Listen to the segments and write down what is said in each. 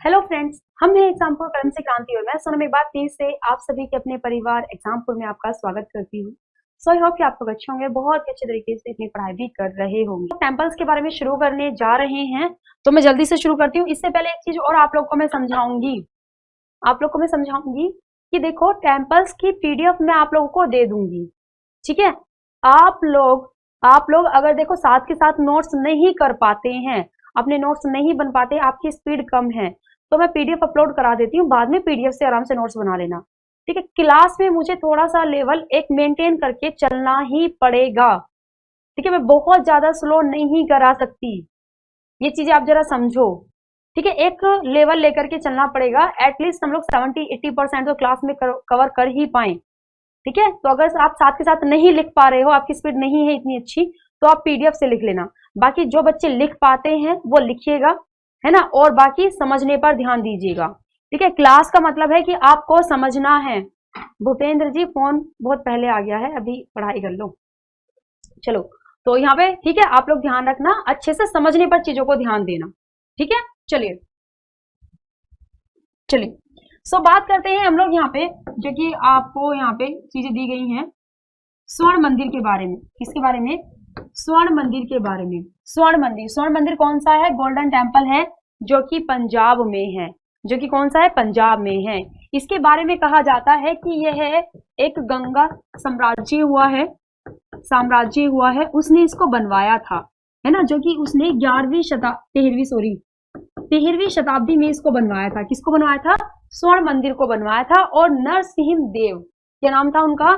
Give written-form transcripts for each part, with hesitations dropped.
Hello friends, हम हैं एग्जामपुर कलम से क्रांति और मैं सोनम एक बार फिर से आप सभी के अपने परिवार एग्जामपुर में आपका स्वागत करती हूँ। सो आई होप कि आप लोग अच्छे होंगे, बहुत ही अच्छे तरीके से अपनी पढ़ाई भी कर रहे होंगे। टेम्पल्स के बारे में शुरू करने जा रहे हैं, तो मैं जल्दी से शुरू करती हूँ। इससे पहले एक चीज और आप लोग को मैं समझाऊंगी कि देखो, टेम्पल्स की पीडीएफ मैं आप लोगों को दे दूंगी, ठीक है। आप लोग अगर देखो साथ के साथ नोट्स नहीं कर पाते हैं, अपने नोट्स नहीं बन पाते, आपकी स्पीड कम है, तो मैं पीडीएफ अपलोड करा देती हूँ, बाद में पीडीएफ से आराम से नोट्स बना लेना, ठीक है। क्लास में मुझे थोड़ा सा लेवल एक मेंटेन करके चलना ही पड़ेगा, ठीक है। मैं बहुत ज्यादा स्लो नहीं करा सकती, ये चीजें आप जरा समझो, ठीक है। एक लेवल लेकर के चलना पड़ेगा, एटलीस्ट हम लोग 70-80% तो क्लास में कवर कर ही पाए, ठीक है। तो अगर आप साथ के साथ नहीं लिख पा रहे हो, आपकी स्पीड नहीं है इतनी अच्छी, तो आप पीडीएफ से लिख लेना। बाकी जो बच्चे लिख पाते हैं वो लिखिएगा, है ना, और बाकी समझने पर ध्यान दीजिएगा, ठीक है। क्लास का मतलब है कि आपको समझना है। भूपेंद्र जी, फोन बहुत पहले आ गया है, अभी पढ़ाई कर लो। चलो, तो यहाँ पे ठीक है, आप लोग ध्यान रखना, अच्छे से समझने पर चीजों को ध्यान देना, ठीक है। चलिए चलिए, सो बात करते हैं हम लोग यहाँ पे, जो कि आपको यहाँ पे चीजें दी गई हैं स्वर्ण मंदिर के बारे में। किसके बारे में? स्वर्ण मंदिर के बारे में। स्वर्ण मंदिर कौन सा है? गोल्डन टेम्पल है, जो कि पंजाब में है, जो कि कौन सा है? पंजाब में है। इसके बारे में कहा जाता है कि यह एक गंगा साम्राज्य हुआ है, उसने इसको बनवाया था, है ना, जो कि उसने 13वीं शताब्दी में इसको बनवाया था। किसको बनवाया था? स्वर्ण मंदिर को बनवाया था। और नरसिंह देव, क्या नाम था उनका?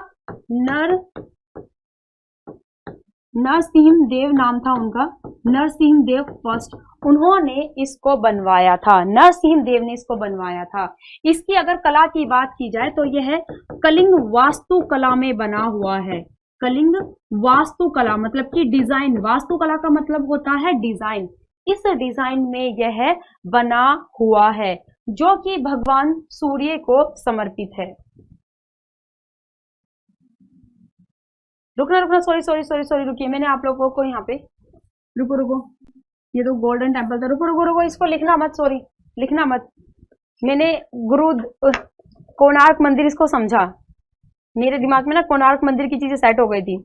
नरसिंह देव नाम था उनका, नरसिंह देव फर्स्ट, उन्होंने इसको बनवाया था, नरसिंह देव ने इसको बनवाया था। इसकी अगर कला की बात की जाए तो यह कलिंग वास्तुकला में बना हुआ है। कलिंग वास्तुकला मतलब कि डिजाइन, वास्तुकला का मतलब होता है डिजाइन। इस डिजाइन में यह बना हुआ है, जो कि भगवान सूर्य को समर्पित है। रुकना, सॉरी, रुकिए, मैंने आप लोगों को यहाँ पे, रुको, ये तो गोल्डन टेम्पल था, रुको, इसको लिखना मत, सॉरी, लिखना मत। मैंने गुरु कोणार्क मंदिर इसको समझा, मेरे दिमाग में ना कोणार्क मंदिर की चीजें सेट हो गई थी।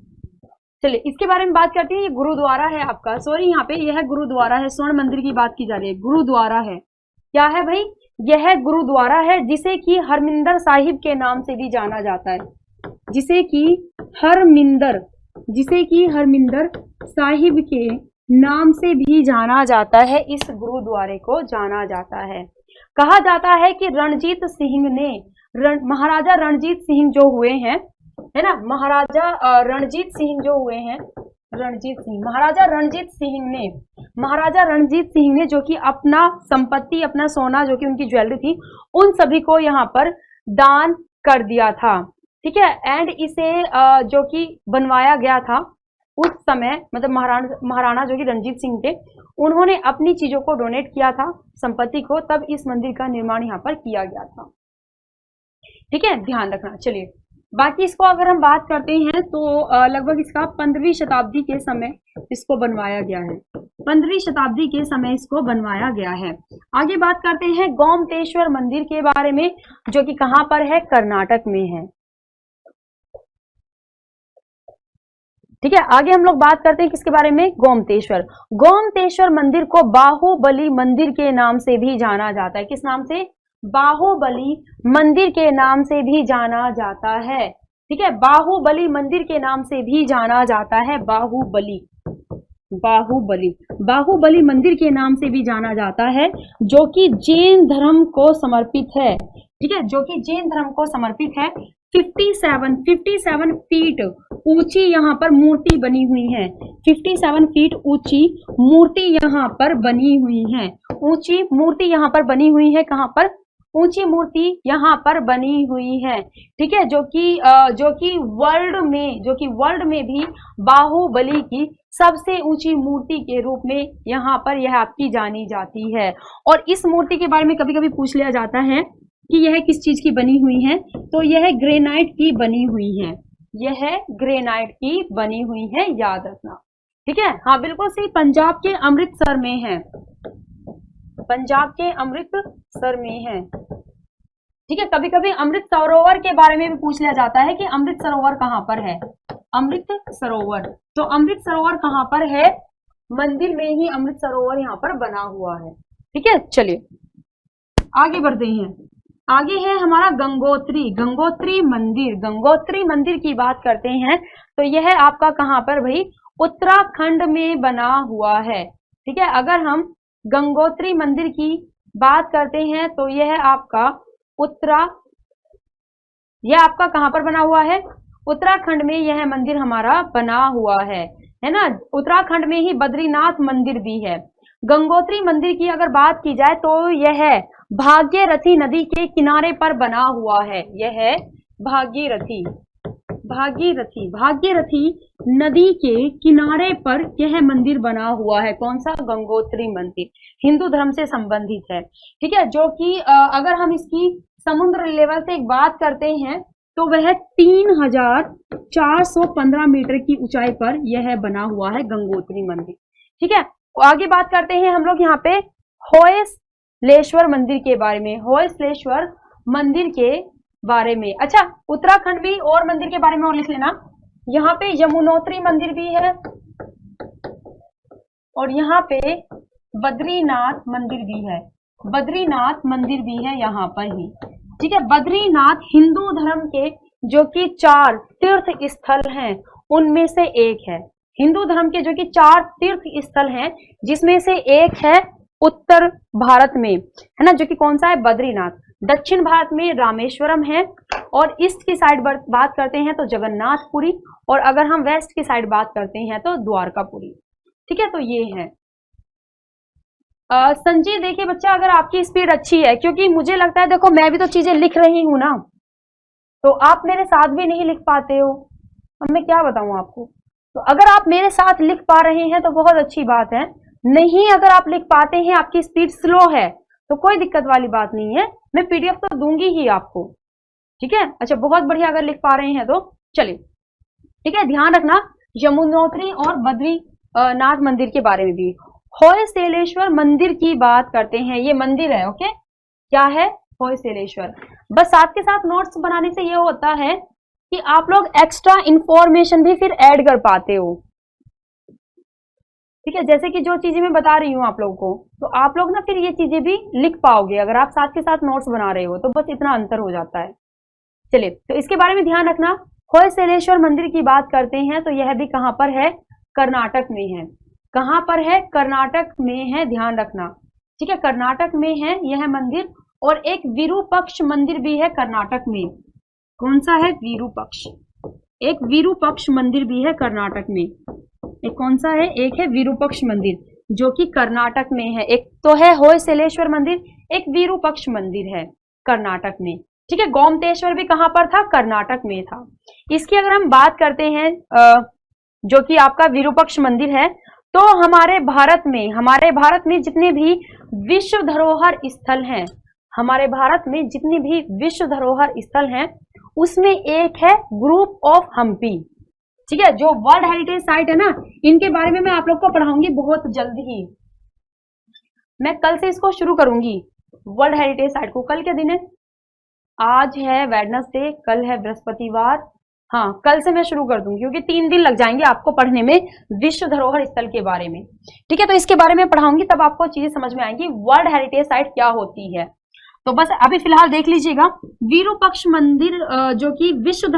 चलिए, इसके बारे में बात करते हैं। ये गुरुद्वारा है आपका, सॉरी, यहाँ पे यह गुरुद्वारा है, स्वर्ण मंदिर की बात की जा रही है, गुरुद्वारा है। क्या है भाई? यह गुरुद्वारा है, जिसे कि हरमिंदर साहिब के नाम से भी जाना जाता है, जिसे कि हरमिंदर साहिब के नाम से भी जाना जाता है। इस गुरुद्वारे को जाना जाता है। कहा जाता है कि महाराजा रणजीत सिंह जो हुए हैं, है ना, महाराजा रणजीत सिंह ने जो कि अपना संपत्ति, अपना सोना, जो कि उनकी ज्वेलरी थी, उन सभी को यहाँ पर दान कर दिया था, ठीक है। एंड इसे जो कि बनवाया गया था उस समय, मतलब महाराणा जो कि रणजीत सिंह थे, उन्होंने अपनी चीजों को डोनेट किया था, संपत्ति को, तब इस मंदिर का निर्माण यहाँ पर किया गया था, ठीक है, ध्यान रखना। चलिए, बाकी इसको अगर हम बात करते हैं तो लगभग इसका 15वीं शताब्दी के समय इसको बनवाया गया है, 15वीं शताब्दी के समय इसको बनवाया गया है। आगे बात करते हैं गोमतेश्वर मंदिर के बारे में, जो कि कहां पर है? कर्नाटक में है, ठीक है। आगे हम लोग बात करते हैं किसके बारे में? गोमतेश्वर मंदिर को बाहुबली मंदिर के नाम से भी जाना जाता है। किस नाम से? बाहुबली मंदिर के नाम से भी जाना जाता है, ठीक है। बाहुबली मंदिर के नाम से भी जाना जाता है, बाहुबली मंदिर के नाम से भी जाना जाता है, जो कि जैन धर्म को समर्पित है, ठीक है, जो कि जैन धर्म को समर्पित है। 57 फीट ऊंची यहाँ पर मूर्ति बनी हुई है, 57 फीट ऊंची मूर्ति यहाँ पर बनी हुई है, ऊंची मूर्ति यहाँ पर बनी हुई है। कहाँ पर? ऊंची मूर्ति यहाँ पर बनी हुई है, ठीक है, जो कि वर्ल्ड में भी बाहुबली की सबसे ऊंची मूर्ति के रूप में यहाँ पर यह आपकी जानी जाती है। और इस मूर्ति के बारे में कभी कभी पूछ लिया जाता है कि यह किस चीज की बनी हुई है, तो यह ग्रेनाइट की बनी हुई है, याद रखना, ठीक है। हाँ, बिल्कुल सही, पंजाब के अमृतसर में है, पंजाब के अमृतसर में है। ठीक है, कभी कभी अमृत सरोवर के बारे में भी पूछ लिया जाता है कि अमृत सरोवर कहाँ पर है। अमृत सरोवर, तो अमृत सरोवर कहाँ पर है? मंदिर में ही अमृत सरोवर यहाँ पर बना हुआ है। ठीक है, चलिए आगे बढ़ते हैं। आगे है हमारा गंगोत्री। गंगोत्री मंदिर, गंगोत्री मंदिर की बात करते हैं तो यह आपका कहाँ पर भाई? उत्तराखंड में बना हुआ है। ठीक है, अगर हम गंगोत्री मंदिर की बात करते हैं तो यह आपका कहाँ पर बना हुआ है? उत्तराखंड में यह मंदिर हमारा बना हुआ है ना। उत्तराखंड में ही बद्रीनाथ मंदिर भी है। गंगोत्री मंदिर की अगर बात की जाए तो यह भागीरथी नदी के किनारे पर बना हुआ है। यह है भागीरथी नदी के किनारे पर यह मंदिर बना हुआ है। कौन सा? गंगोत्री मंदिर, हिंदू धर्म से संबंधित है। ठीक है, जो कि अगर हम इसकी समुद्र लेवल से एक बात करते हैं तो वह 3415 मीटर की ऊंचाई पर यह बना हुआ है गंगोत्री मंदिर। ठीक है, आगे बात करते हैं हम लोग यहाँ पे होयसलेश्वर मंदिर के बारे में। होयसलेश्वर मंदिर के बारे में, अच्छा उत्तराखंड में और मंदिर के बारे में और लिख लेना। यहाँ पे यमुनोत्री मंदिर भी है और यहाँ पे बद्रीनाथ मंदिर भी है। बद्रीनाथ मंदिर भी है यहाँ पर ही। ठीक है, बद्रीनाथ हिंदू धर्म के जो कि 4 तीर्थ स्थल हैं उनमें से एक है। हिंदू धर्म के जो कि 4 तीर्थ स्थल हैं जिसमें से एक है उत्तर भारत में, है ना, जो कि कौन सा है? बद्रीनाथ। दक्षिण भारत में रामेश्वरम है और ईस्ट की साइड बात करते हैं तो जगन्नाथपुरी, और अगर हम वेस्ट की साइड बात करते हैं तो द्वारकापुरी। ठीक है, तो ये है। संजीव देखिए बच्चा, अगर आपकी स्पीड अच्छी है, क्योंकि मुझे लगता है देखो मैं भी तो चीजें लिख रही हूं ना, तो आप मेरे साथ भी नहीं लिख पाते हो। अब मैं क्या बताऊं आपको? तो अगर आप मेरे साथ लिख पा रहे हैं तो बहुत अच्छी बात है, नहीं अगर आप लिख पाते हैं, आपकी स्पीड स्लो है तो कोई दिक्कत वाली बात नहीं है, मैं पीडीएफ तो दूंगी ही आपको। ठीक है, अच्छा बहुत बढ़िया अगर लिख पा रहे हैं तो चलिए। ठीक है, ध्यान रखना यमुनोत्री और बद्रीनाथ मंदिर के बारे में भी। होयसलेश्वर मंदिर की बात करते हैं, ये मंदिर है। ओके, क्या है? होयसलेश्वर। बस साथ के साथ नोट्स बनाने से ये होता है कि आप लोग एक्स्ट्रा इंफॉर्मेशन भी फिर ऐड कर पाते हो। ठीक है, जैसे कि जो चीजें मैं बता रही हूँ आप लोगों को, तो आप लोग ना फिर ये चीजें भी लिख पाओगे अगर आप साथ के साथ नोट्स बना रहे हो, तो बस इतना अंतर हो जाता है। चलिए, तो इसके बारे में ध्यान रखना। होयसलेश्वर मंदिर की बात करते हैं तो यह भी कहां पर है? कर्नाटक में है। कहां पर है? कर्नाटक में है, ध्यान रखना। ठीक है, कर्नाटक में है यह मंदिर। और एक विरूपक्ष मंदिर भी है कर्नाटक में। कौन सा है? विरूपक्ष। एक विरूपक्ष मंदिर भी है कर्नाटक में। एक कौन सा है? एक है विरूपक्ष मंदिर जो कि कर्नाटक में है। एक तो है होयसलेश्वर मंदिर, एक विरूपक्ष मंदिर है कर्नाटक में। ठीक है, गोमतेश्वर भी कहां पर था? कर्नाटक में था। इसकी अगर हम बात करते हैं जो कि आपका विरूपक्ष मंदिर है, तो हमारे भारत में जितने भी विश्व धरोहर स्थल हैं, हमारे भारत में जितने भी विश्व धरोहर स्थल हैं उसमें एक है ग्रुप ऑफ हम्पी। ठीक है, जो वर्ल्ड हेरिटेज साइट है ना, इनके बारे में मैं आप लोग को पढ़ाऊंगी बहुत जल्द ही। मैं कल से इसको शुरू करूंगी, वर्ल्ड हेरिटेज साइट को। कल के दिन है? आज है वेडनेसडे, कल है बृहस्पतिवार। हाँ, कल से मैं शुरू कर दूंगी क्योंकि 3 दिन लग जाएंगे आपको पढ़ने में विश्व धरोहर स्थल के बारे में। ठीक है, तो इसके बारे में पढ़ाऊंगी, तब आपको चीजें समझ में आएंगी वर्ल्ड हेरिटेज साइट क्या होती है। तो बस अभी फिलहाल देख लीजिएगा, विरूपक्ष मंदिर जो कि विश्व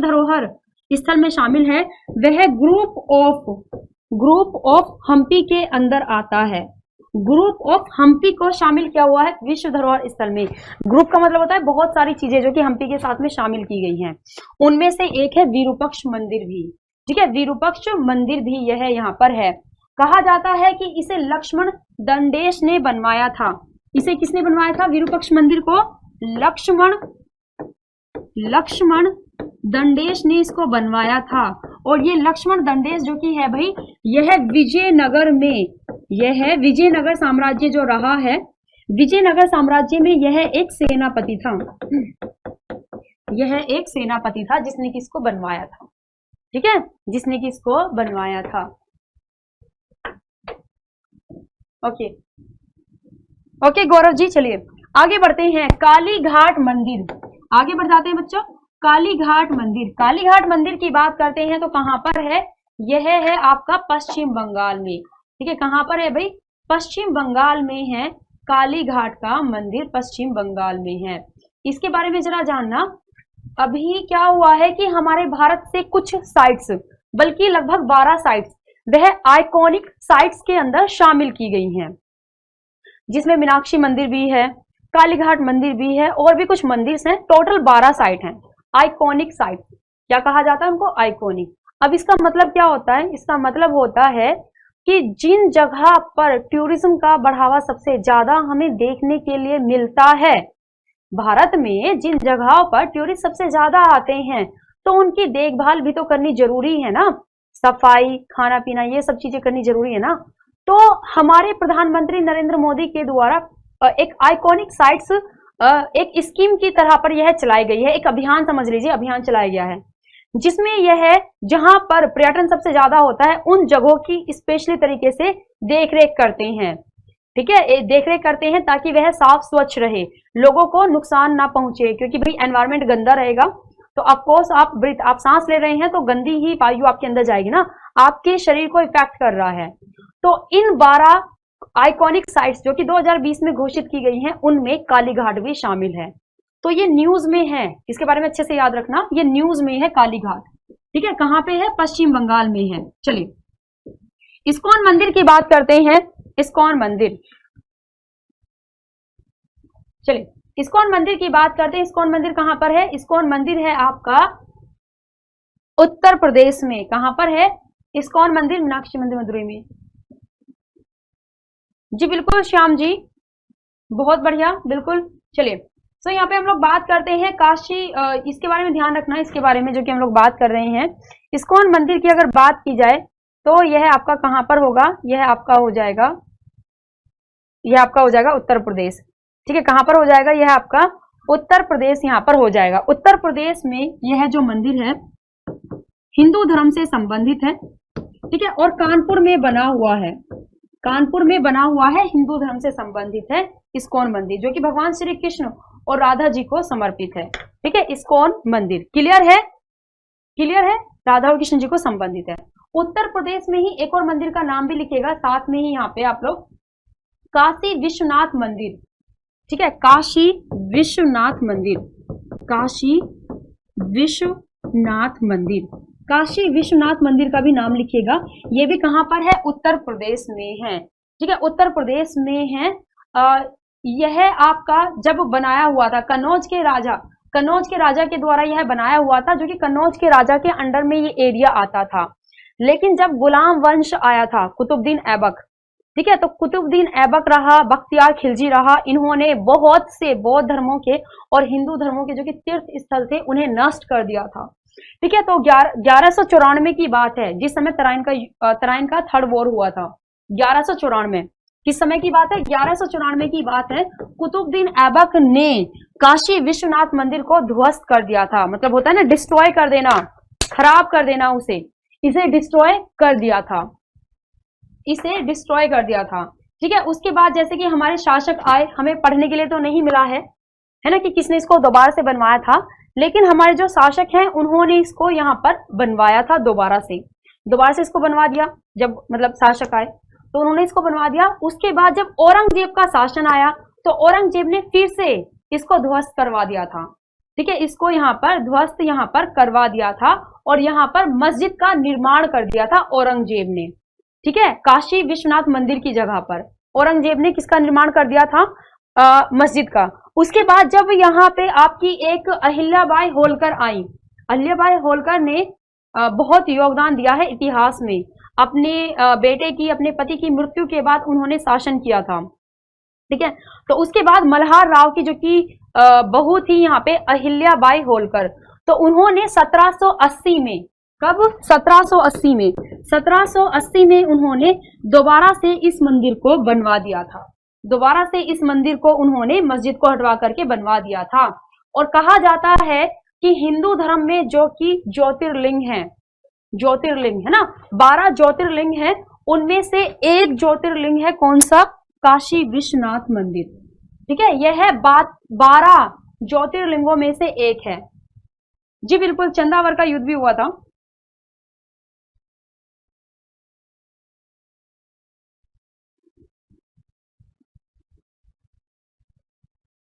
धरोहर स्थल में शामिल है, वह ग्रुप ऑफ हम्पी के अंदर आता है। ग्रुप ऑफ हम्पी को शामिल किया हुआ है विश्व धरोहर स्थल में। ग्रुप का मतलब होता है बहुत सारी चीजें जो कि हम्पी के साथ में शामिल की गई हैं, उनमें से एक है विरूपक्ष मंदिर भी। ठीक है, विरूपक्ष मंदिर भी यह यहाँ पर है। कहा जाता है कि इसे लक्ष्मण दंडेश ने बनवाया था। इसे किसने बनवाया था? विरूपक्ष मंदिर को लक्ष्मण दंडेश ने इसको बनवाया था। और ये लक्ष्मण दंडेश जो कि है भाई, यह विजयनगर साम्राज्य जो रहा है, विजयनगर साम्राज्य में यह एक सेनापति था। यह एक सेनापति था जिसने कि इसको बनवाया था। ठीक है, जिसने कि इसको बनवाया था। ओके, ओके गौरव जी, चलिए आगे बढ़ते हैं। काली घाट मंदिर, आगे बढ़ जाते हैं बच्चों। काली घाट मंदिर, काली घाट मंदिर की बात करते हैं तो कहां पर है? यह है आपका पश्चिम बंगाल में। ठीक है, कहां पर है भाई? पश्चिम बंगाल में है। काली घाट का मंदिर पश्चिम बंगाल में है। इसके बारे में जरा जानना। अभी क्या हुआ है कि हमारे भारत से कुछ साइट्स, बल्कि लगभग 12 साइट्स, वह आइकॉनिक साइट्स के अंदर शामिल की गई हैं, जिसमें मीनाक्षी मंदिर भी है, कालीघाट मंदिर भी है, और भी कुछ मंदिर हैं। टोटल 12 साइट हैं आइकॉनिक साइट। क्या कहा जाता है उनको? आइकॉनिक। अब इसका मतलब क्या होता है? इसका मतलब होता है कि जिन जगह पर टूरिज्म का बढ़ावा सबसे ज्यादा हमें देखने के लिए मिलता है, भारत में जिन जगहों पर टूरिस्ट सबसे ज्यादा आते हैं, तो उनकी देखभाल भी तो करनी जरूरी है ना, सफाई, खाना पीना, ये सब चीजें करनी जरूरी है ना। तो हमारे प्रधानमंत्री नरेंद्र मोदी के द्वारा एक आइकॉनिक साइट्स एक स्कीम की तरह पर यह चलाई गई है, एक अभियान समझ लीजिए, अभियान चलाया गया है, जिसमें यह है जहां पर पर्यटन सबसे ज्यादा होता है उन जगहों की स्पेशली तरीके से देखरेख करते हैं। ठीक है, देखरेख करते हैं ताकि वह साफ स्वच्छ रहे, लोगों को नुकसान ना पहुंचे, क्योंकि भाई एनवायरमेंट गंदा रहेगा तो ऑफकोर्स आप सांस ले रहे हैं तो गंदी ही वायु आपके अंदर जाएगी ना, आपके शरीर को इफेक्ट कर रहा है। तो इन 12 आइकॉनिक साइट्स जो कि 2020 में घोषित की गई हैं, उनमें कालीघाट भी शामिल है। तो ये न्यूज में है, इसके बारे में अच्छे से याद रखना, ये न्यूज में है कालीघाट। ठीक है, कहां पे है? पश्चिम बंगाल में है। चलिए इस्कॉन मंदिर की बात करते हैं। इस्कॉन मंदिर, चलिए इस्कॉन मंदिर की बात करते हैं। इस्कॉन मंदिर कहां पर है? इस्कॉन मंदिर है आपका उत्तर प्रदेश में। कहां पर है इस्कॉन मंदिर? मीनाक्षी मंदिर मदुरई में। जी बिल्कुल श्याम जी, बहुत बढ़िया, बिल्कुल। चलिए तो यहाँ पे हम लोग बात करते हैं काशी, इसके बारे में ध्यान रखना, इसके बारे में जो कि हम लोग बात कर रहे हैं। इस्कॉन मंदिर की अगर बात की जाए तो यह आपका कहां पर होगा? यह आपका हो जाएगा, यह आपका हो जाएगा उत्तर प्रदेश। ठीक है, कहां पर हो जाएगा? यह आपका उत्तर प्रदेश यहां पर हो जाएगा। उत्तर प्रदेश में यह जो मंदिर है हिंदू धर्म से संबंधित है। ठीक है, और कानपुर में बना हुआ है, कानपुर में बना हुआ है, हिंदू धर्म से संबंधित है इस्कॉन मंदिर, जो कि भगवान श्री कृष्ण और राधा जी को समर्पित है। ठीक है, इस्कॉन मंदिर क्लियर है? क्लियर है, राधा और कृष्ण जी को संबंधित है। उत्तर प्रदेश में ही एक और मंदिर का नाम भी लिखेगा साथ में ही यहाँ पे आप लोग, काशी विश्वनाथ मंदिर। ठीक है, काशी विश्वनाथ मंदिर, काशी विश्वनाथ मंदिर, काशी विश्वनाथ मंदिर का भी नाम लिखिएगा। ये भी कहां पर है? उत्तर प्रदेश में है। ठीक है, उत्तर प्रदेश में है। यह आपका जब बनाया हुआ था कन्नौज के राजा के द्वारा यह बनाया हुआ था, जो कि कन्नौज के राजा के अंडर में ये एरिया आता था। लेकिन जब गुलाम वंश आया था, कुतुबुद्दीन ऐबक, ठीक है, तो कुतुबुद्दीन ऐबक रहा, बख्तियार खिलजी रहा, इन्होंने बहुत से बौद्ध धर्मों के और हिंदू धर्मों के जो कि तीर्थ स्थल थे उन्हें नष्ट कर दिया था। ठीक है, तो 1194 की बात है, जिस समय तराइन का थर्ड वॉर हुआ था। 1194 किस समय की बात है? 1194 की बात है। कुतुबुद्दीन ऐबक ने काशी विश्वनाथ मंदिर को ध्वस्त कर दिया था, मतलब होता है ना डिस्ट्रॉय कर देना, खराब कर देना, इसे डिस्ट्रॉय कर दिया था, इसे डिस्ट्रॉय कर दिया था। ठीक है, उसके बाद जैसे कि हमारे शासक आए, हमें पढ़ने के लिए तो नहीं मिला है ना कि किसने इसको दोबारा से बनवाया था, लेकिन हमारे जो शासक हैं उन्होंने इसको यहाँ पर बनवाया था, दोबारा से इसको बनवा दिया। जब मतलब शासक आए तो उन्होंने इसको बनवा दिया। उसके बाद जब औरंगजेब का शासन आया तो औरंगजेब ने फिर से इसको ध्वस्त करवा दिया था। ठीक है, इसको यहाँ पर ध्वस्त यहाँ पर करवा दिया था और यहाँ पर मस्जिद का निर्माण कर दिया था औरंगजेब ने। ठीक है, काशी विश्वनाथ मंदिर की जगह पर औरंगजेब ने किसका निर्माण कर दिया था? मस्जिद का। उसके बाद जब यहाँ पे आपकी एक अहिल्याबाई होलकर आई, अहिल्याबाई होलकर ने बहुत योगदान दिया है इतिहास में। अपने बेटे की, अपने पति की मृत्यु के बाद उन्होंने शासन किया था। ठीक है, तो उसके बाद मल्हार राव की जो कि बहू थी यहाँ पे अहिल्याबाई होलकर, तो उन्होंने 1780 में, कब? 1780 में उन्होंने दोबारा से इस मंदिर को बनवा दिया था। दोबारा से इस मंदिर को उन्होंने मस्जिद को हटवा करके बनवा दिया था। और कहा जाता है कि हिंदू धर्म में जो कि ज्योतिर्लिंग है ना, 12 ज्योतिर्लिंग है, उनमें से एक ज्योतिर्लिंग है कौन सा? काशी विश्वनाथ मंदिर। ठीक है, यह है 12 ज्योतिर्लिंगों में से एक है। जी बिल्कुल, चंदावर का युद्ध भी हुआ था।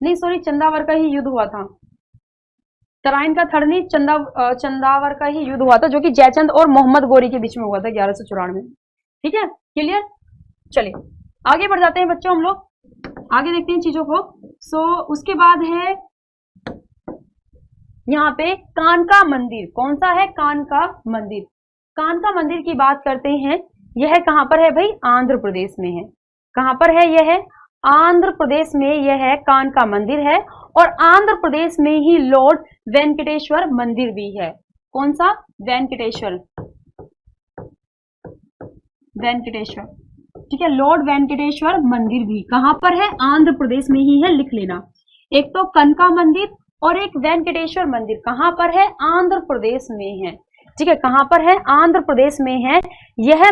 नहीं सॉरी, चंदावर का ही युद्ध हुआ था। तराइन का थर्ड नहीं, चंदावर का ही युद्ध हुआ था, जो कि जयचंद और मोहम्मद गोरी के बीच में हुआ था 1194 में। ठीक है, क्लियर। चलिए आगे बढ़ जाते हैं बच्चों, हम लोग आगे देखते हैं चीजों को। उसके बाद है यहाँ पे कानका मंदिर। कौन सा है? कानका मंदिर। कानका मंदिर की बात करते हैं, यह कहां पर है भाई? आंध्र प्रदेश में है। कहां पर है यह? आंध्र प्रदेश में यह है, कानका मंदिर है। और आंध्र प्रदेश में ही लॉर्ड वेंकटेश्वर मंदिर भी है। कौन सा? वेंकटेश्वर, वेंकटेश्वर। ठीक है, लॉर्ड वेंकटेश्वर मंदिर भी कहां पर है? आंध्र प्रदेश में ही है, लिख लेना। एक तो कनका मंदिर और एक वेंकटेश्वर मंदिर कहां पर है? आंध्र प्रदेश में है। ठीक है, कहां पर है? आंध्र प्रदेश में है। यह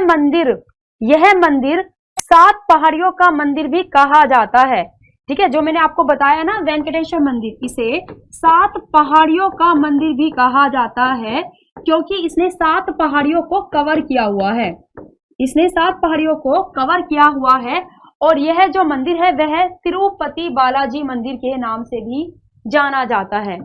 मंदिर 7 पहाड़ियों का मंदिर भी कहा जाता है। ठीक है, जो मैंने आपको बताया ना वेंकटेश्वर मंदिर, इसे 7 पहाड़ियों का मंदिर भी कहा जाता है, क्योंकि इसने 7 पहाड़ियों को कवर किया हुआ है। इसने 7 पहाड़ियों को कवर किया हुआ है। और यह जो मंदिर है वह तिरुपति बालाजी मंदिर के नाम से भी जाना जाता है।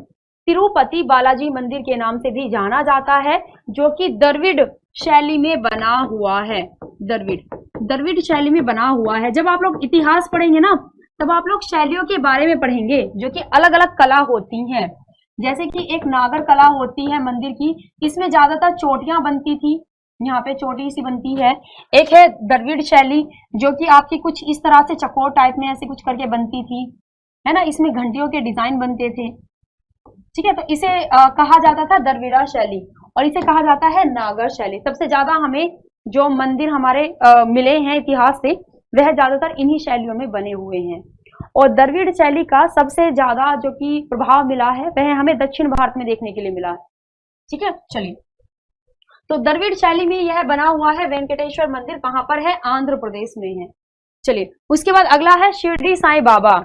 तिरुपति बालाजी मंदिर के नाम से भी जाना जाता है, जो कि द्रविड़ शैली में बना हुआ है। द्रविड़ शैली में बना हुआ है। जब आप लोग इतिहास पढ़ेंगे ना, तब आप लोग शैलियों के बारे में पढ़ेंगे, जो कि अलग अलग कला होती हैं। जैसे कि एक नागर कला होती है मंदिर की, इसमें ज्यादातर चोटियां बनती थी, यहाँ पे चोटी सी बनती है। एक है द्रविड़ शैली, जो कि आपकी कुछ इस तरह से चकोर टाइप में ऐसे कुछ करके बनती थी, है ना, इसमें घंटियों के डिजाइन बनते थे। ठीक है, तो इसे कहा जाता था द्रविड़ा शैली, और इसे कहा जाता है नागर शैली। सबसे ज्यादा हमें जो मंदिर हमारे मिले हैं इतिहास से, वह ज्यादातर इन्हीं शैलियों में बने हुए हैं। और द्रविड़ शैली का सबसे ज्यादा जो कि प्रभाव मिला है, वह हमें दक्षिण भारत में देखने के लिए मिला है। ठीक है, चलिए, तो द्रविड़ शैली में यह बना हुआ है वेंकटेश्वर मंदिर। कहां पर है? आंध्र प्रदेश में है। चलिए, उसके बाद अगला है शिरडी साईं बाबा।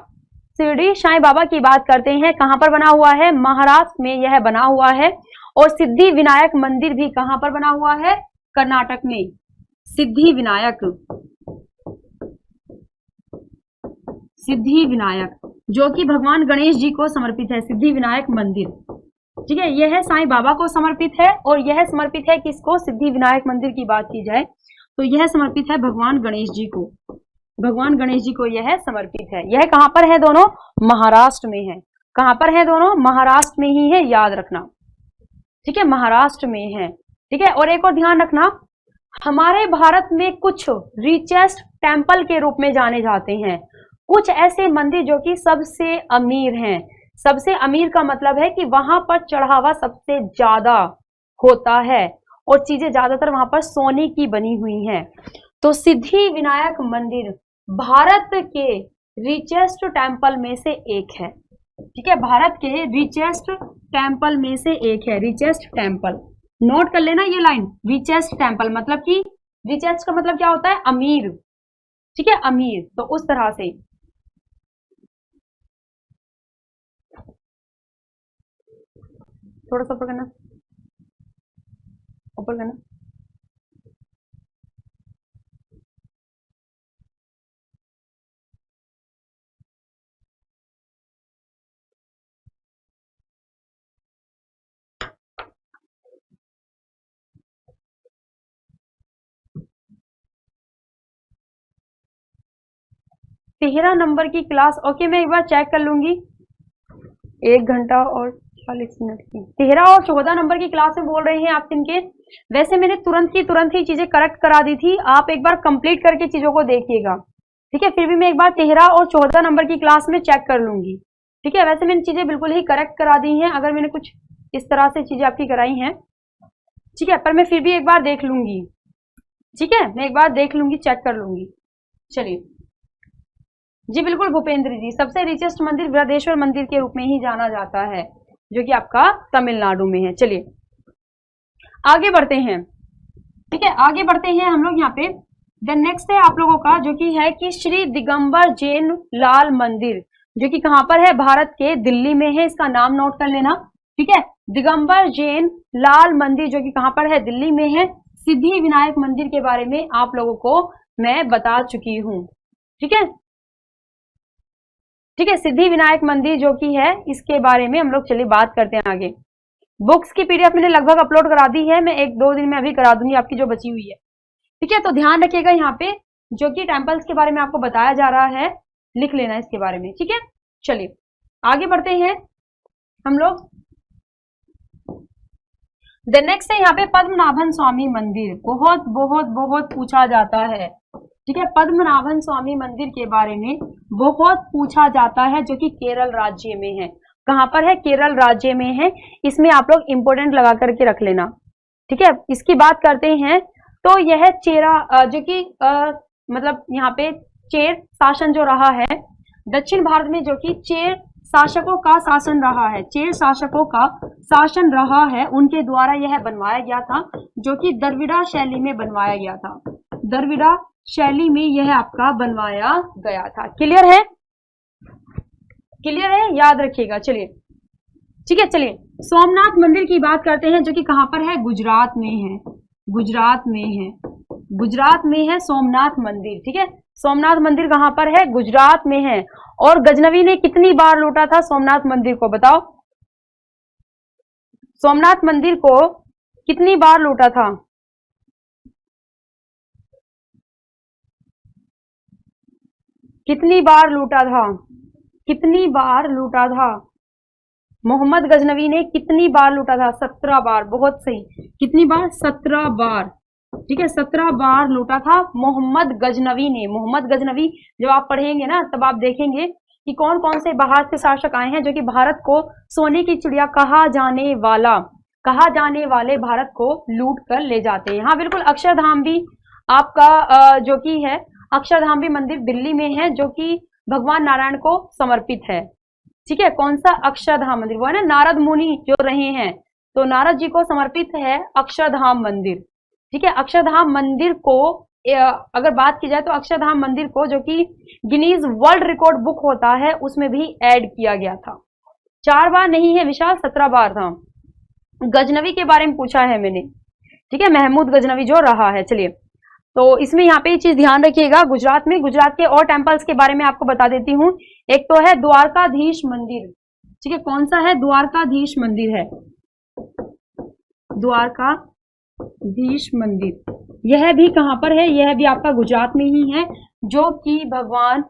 शिरडी साईं बाबा की बात करते हैं, कहां पर बना हुआ है? महाराष्ट्र में यह बना हुआ है। और सिद्धि विनायक मंदिर भी कहां पर बना हुआ है? कर्नाटक में। सिद्धि विनायक जो कि भगवान गणेश जी को समर्पित है, सिद्धि विनायक मंदिर। ठीक है, यह साईं बाबा को समर्पित है। और यह समर्पित है किसको? सिद्धि विनायक मंदिर की बात की जाए तो यह समर्पित है भगवान गणेश जी को। भगवान गणेश जी को यह समर्पित है। यह कहां पर है? दोनों महाराष्ट्र में है। कहां पर है? दोनों महाराष्ट्र में ही है, याद रखना। ठीक है, महाराष्ट्र में है। ठीक है, और एक और ध्यान रखना, हमारे भारत में कुछ रिचेस्ट टेम्पल के रूप में जाने जाते हैं। कुछ ऐसे मंदिर जो कि सबसे अमीर हैं। सबसे अमीर का मतलब है कि वहां पर चढ़ावा सबसे ज्यादा होता है और चीजें ज्यादातर वहां पर सोने की बनी हुई हैं। तो सिद्धि विनायक मंदिर भारत के रिचेस्ट टेम्पल में से एक है। ठीक है, भारत के रिचेस्ट टेम्पल में से एक है। रिचेस्ट टेम्पल नोट कर लेना ये लाइन। रिचेस्ट टेम्पल मतलब कि रिचेस्ट का मतलब क्या होता है? अमीर। ठीक है, अमीर। तो उस तरह से थोड़ा सा ऊपर करना, ऊपर करना। तेरह नंबर की क्लास, ओके, मैं एक बार चेक कर लूंगी। 1 घंटा और 40 मिनट की 13 और 14 नंबर की क्लास में बोल रहे हैं आप जिनके। वैसे मैंने तुरंत ही चीजें करेक्ट करा दी थी, आप एक बार कंप्लीट करके चीजों को देखिएगा। ठीक है, फिर भी मैं एक बार 13 और 14 नंबर की क्लास में चेक कर लूंगी। ठीक है, वैसे मैंने चीजें बिल्कुल ही करेक्ट करा दी हैं, अगर मैंने कुछ इस तरह से चीजें आपकी कराई हैं। ठीक है, पर मैं फिर भी एक बार देख लूंगी। ठीक है, मैं एक बार देख लूंगी, चेक कर लूंगी। चलिए जी बिल्कुल भूपेंद्र जी, सबसे रिचेस्ट मंदिर बृहदेश्वर मंदिर के रूप में ही जाना जाता है, जो कि आपका तमिलनाडु में है। चलिए आगे बढ़ते हैं। ठीक है, आगे बढ़ते हैं हम लोग यहाँ पे। देन नेक्स्ट है आप लोगों का जो कि है कि श्री दिगंबर जैन लाल मंदिर, जो कि कहां पर है, भारत के दिल्ली में है। इसका नाम नोट कर लेना, ठीक है। दिगंबर जैन लाल मंदिर जो कि कहां पर है, दिल्ली में है। सिद्धि विनायक मंदिर के बारे में आप लोगों को मैं बता चुकी हूं, ठीक है। ठीक है, सिद्धि विनायक मंदिर जो कि है, इसके बारे में हम लोग चलिए बात करते हैं आगे। बुक्स की पीडीएफ मैंने लगभग अपलोड करा दी है, मैं 1-2 दिन में अभी करा दूंगी आपकी जो बची हुई है, ठीक है। तो ध्यान रखिएगा यहाँ पे जो कि टेम्पल्स के बारे में आपको बताया जा रहा है, लिख लेना इसके बारे में, ठीक है। चलिए आगे बढ़ते हैं हम लोग। देन नेक्स्ट है यहाँ पे पद्मनाभन स्वामी मंदिर, बहुत बहुत बहुत पूछा जाता है, ठीक है। पद्मनाभन स्वामी मंदिर के बारे में बहुत पूछा जाता है, जो कि केरल राज्य में है। कहां पर है, केरल राज्य में है। इसमें आप लोग इंपोर्टेंट लगा करके रख लेना, ठीक है। इसकी बात करते हैं तो यह चेरा जो कि मतलब यहाँ पे चेर शासन जो रहा है दक्षिण भारत में, जो कि चेर शासकों का शासन रहा है, चेर शासकों का शासन रहा है, उनके द्वारा यह बनवाया गया था, जो कि द्रविड़ा शैली में बनवाया गया था। द्रविड़ा शैली में यह आपका बनवाया गया था। क्लियर है, क्लियर है, याद रखिएगा। चलिए ठीक है, चलिए सोमनाथ मंदिर की बात करते हैं, जो कि कहां पर है, गुजरात में है। गुजरात में है, गुजरात में है सोमनाथ मंदिर, ठीक है। सोमनाथ मंदिर कहां पर है, गुजरात में है। और गजनवी ने कितनी बार लूटा था सोमनाथ मंदिर को, बताओ। सोमनाथ मंदिर को कितनी बार लूटा था, कितनी बार लूटा था, कितनी बार लूटा था मोहम्मद गजनवी ने, कितनी बार लूटा था, 17 बार, बहुत सही। कितनी बार, 17 बार, ठीक है। 17 बार लूटा था मोहम्मद गजनवी ने। मोहम्मद गजनवी जब आप पढ़ेंगे ना तब आप देखेंगे कि कौन कौन से बाहर से शासक आए हैं, जो कि भारत को सोने की चिड़िया कहा जाने वाले भारत को लूट कर ले जाते हैं। हाँ बिल्कुल, अक्षरधाम भी आपका जो कि है, अक्षरधाम भी मंदिर दिल्ली में है, जो कि भगवान नारायण को समर्पित है, ठीक है। कौन सा, अक्षरधाम मंदिर, वो है ना नारद मुनि जो रहे हैं, तो नारद जी को समर्पित है अक्षरधाम मंदिर, ठीक है। अक्षरधाम मंदिर को अगर बात की जाए तो अक्षरधाम मंदिर को, जो कि गिनीज वर्ल्ड रिकॉर्ड बुक होता है, उसमें भी ऐड किया गया था। 4 बार नहीं है विशाल, 17 बार था। गजनवी के बारे में पूछा है मैंने, ठीक है, महमूद गजनवी जो रहा है। चलिए तो इसमें यहाँ पे ये चीज ध्यान रखिएगा। गुजरात में, गुजरात के और टेम्पल्स के बारे में आपको बता देती हूँ। एक तो है द्वारकाधीश मंदिर, ठीक है। कौन सा है, द्वारकाधीश मंदिर है, द्वारकाधीश मंदिर। यह भी कहां पर है, यह भी आपका गुजरात में ही है, जो कि भगवान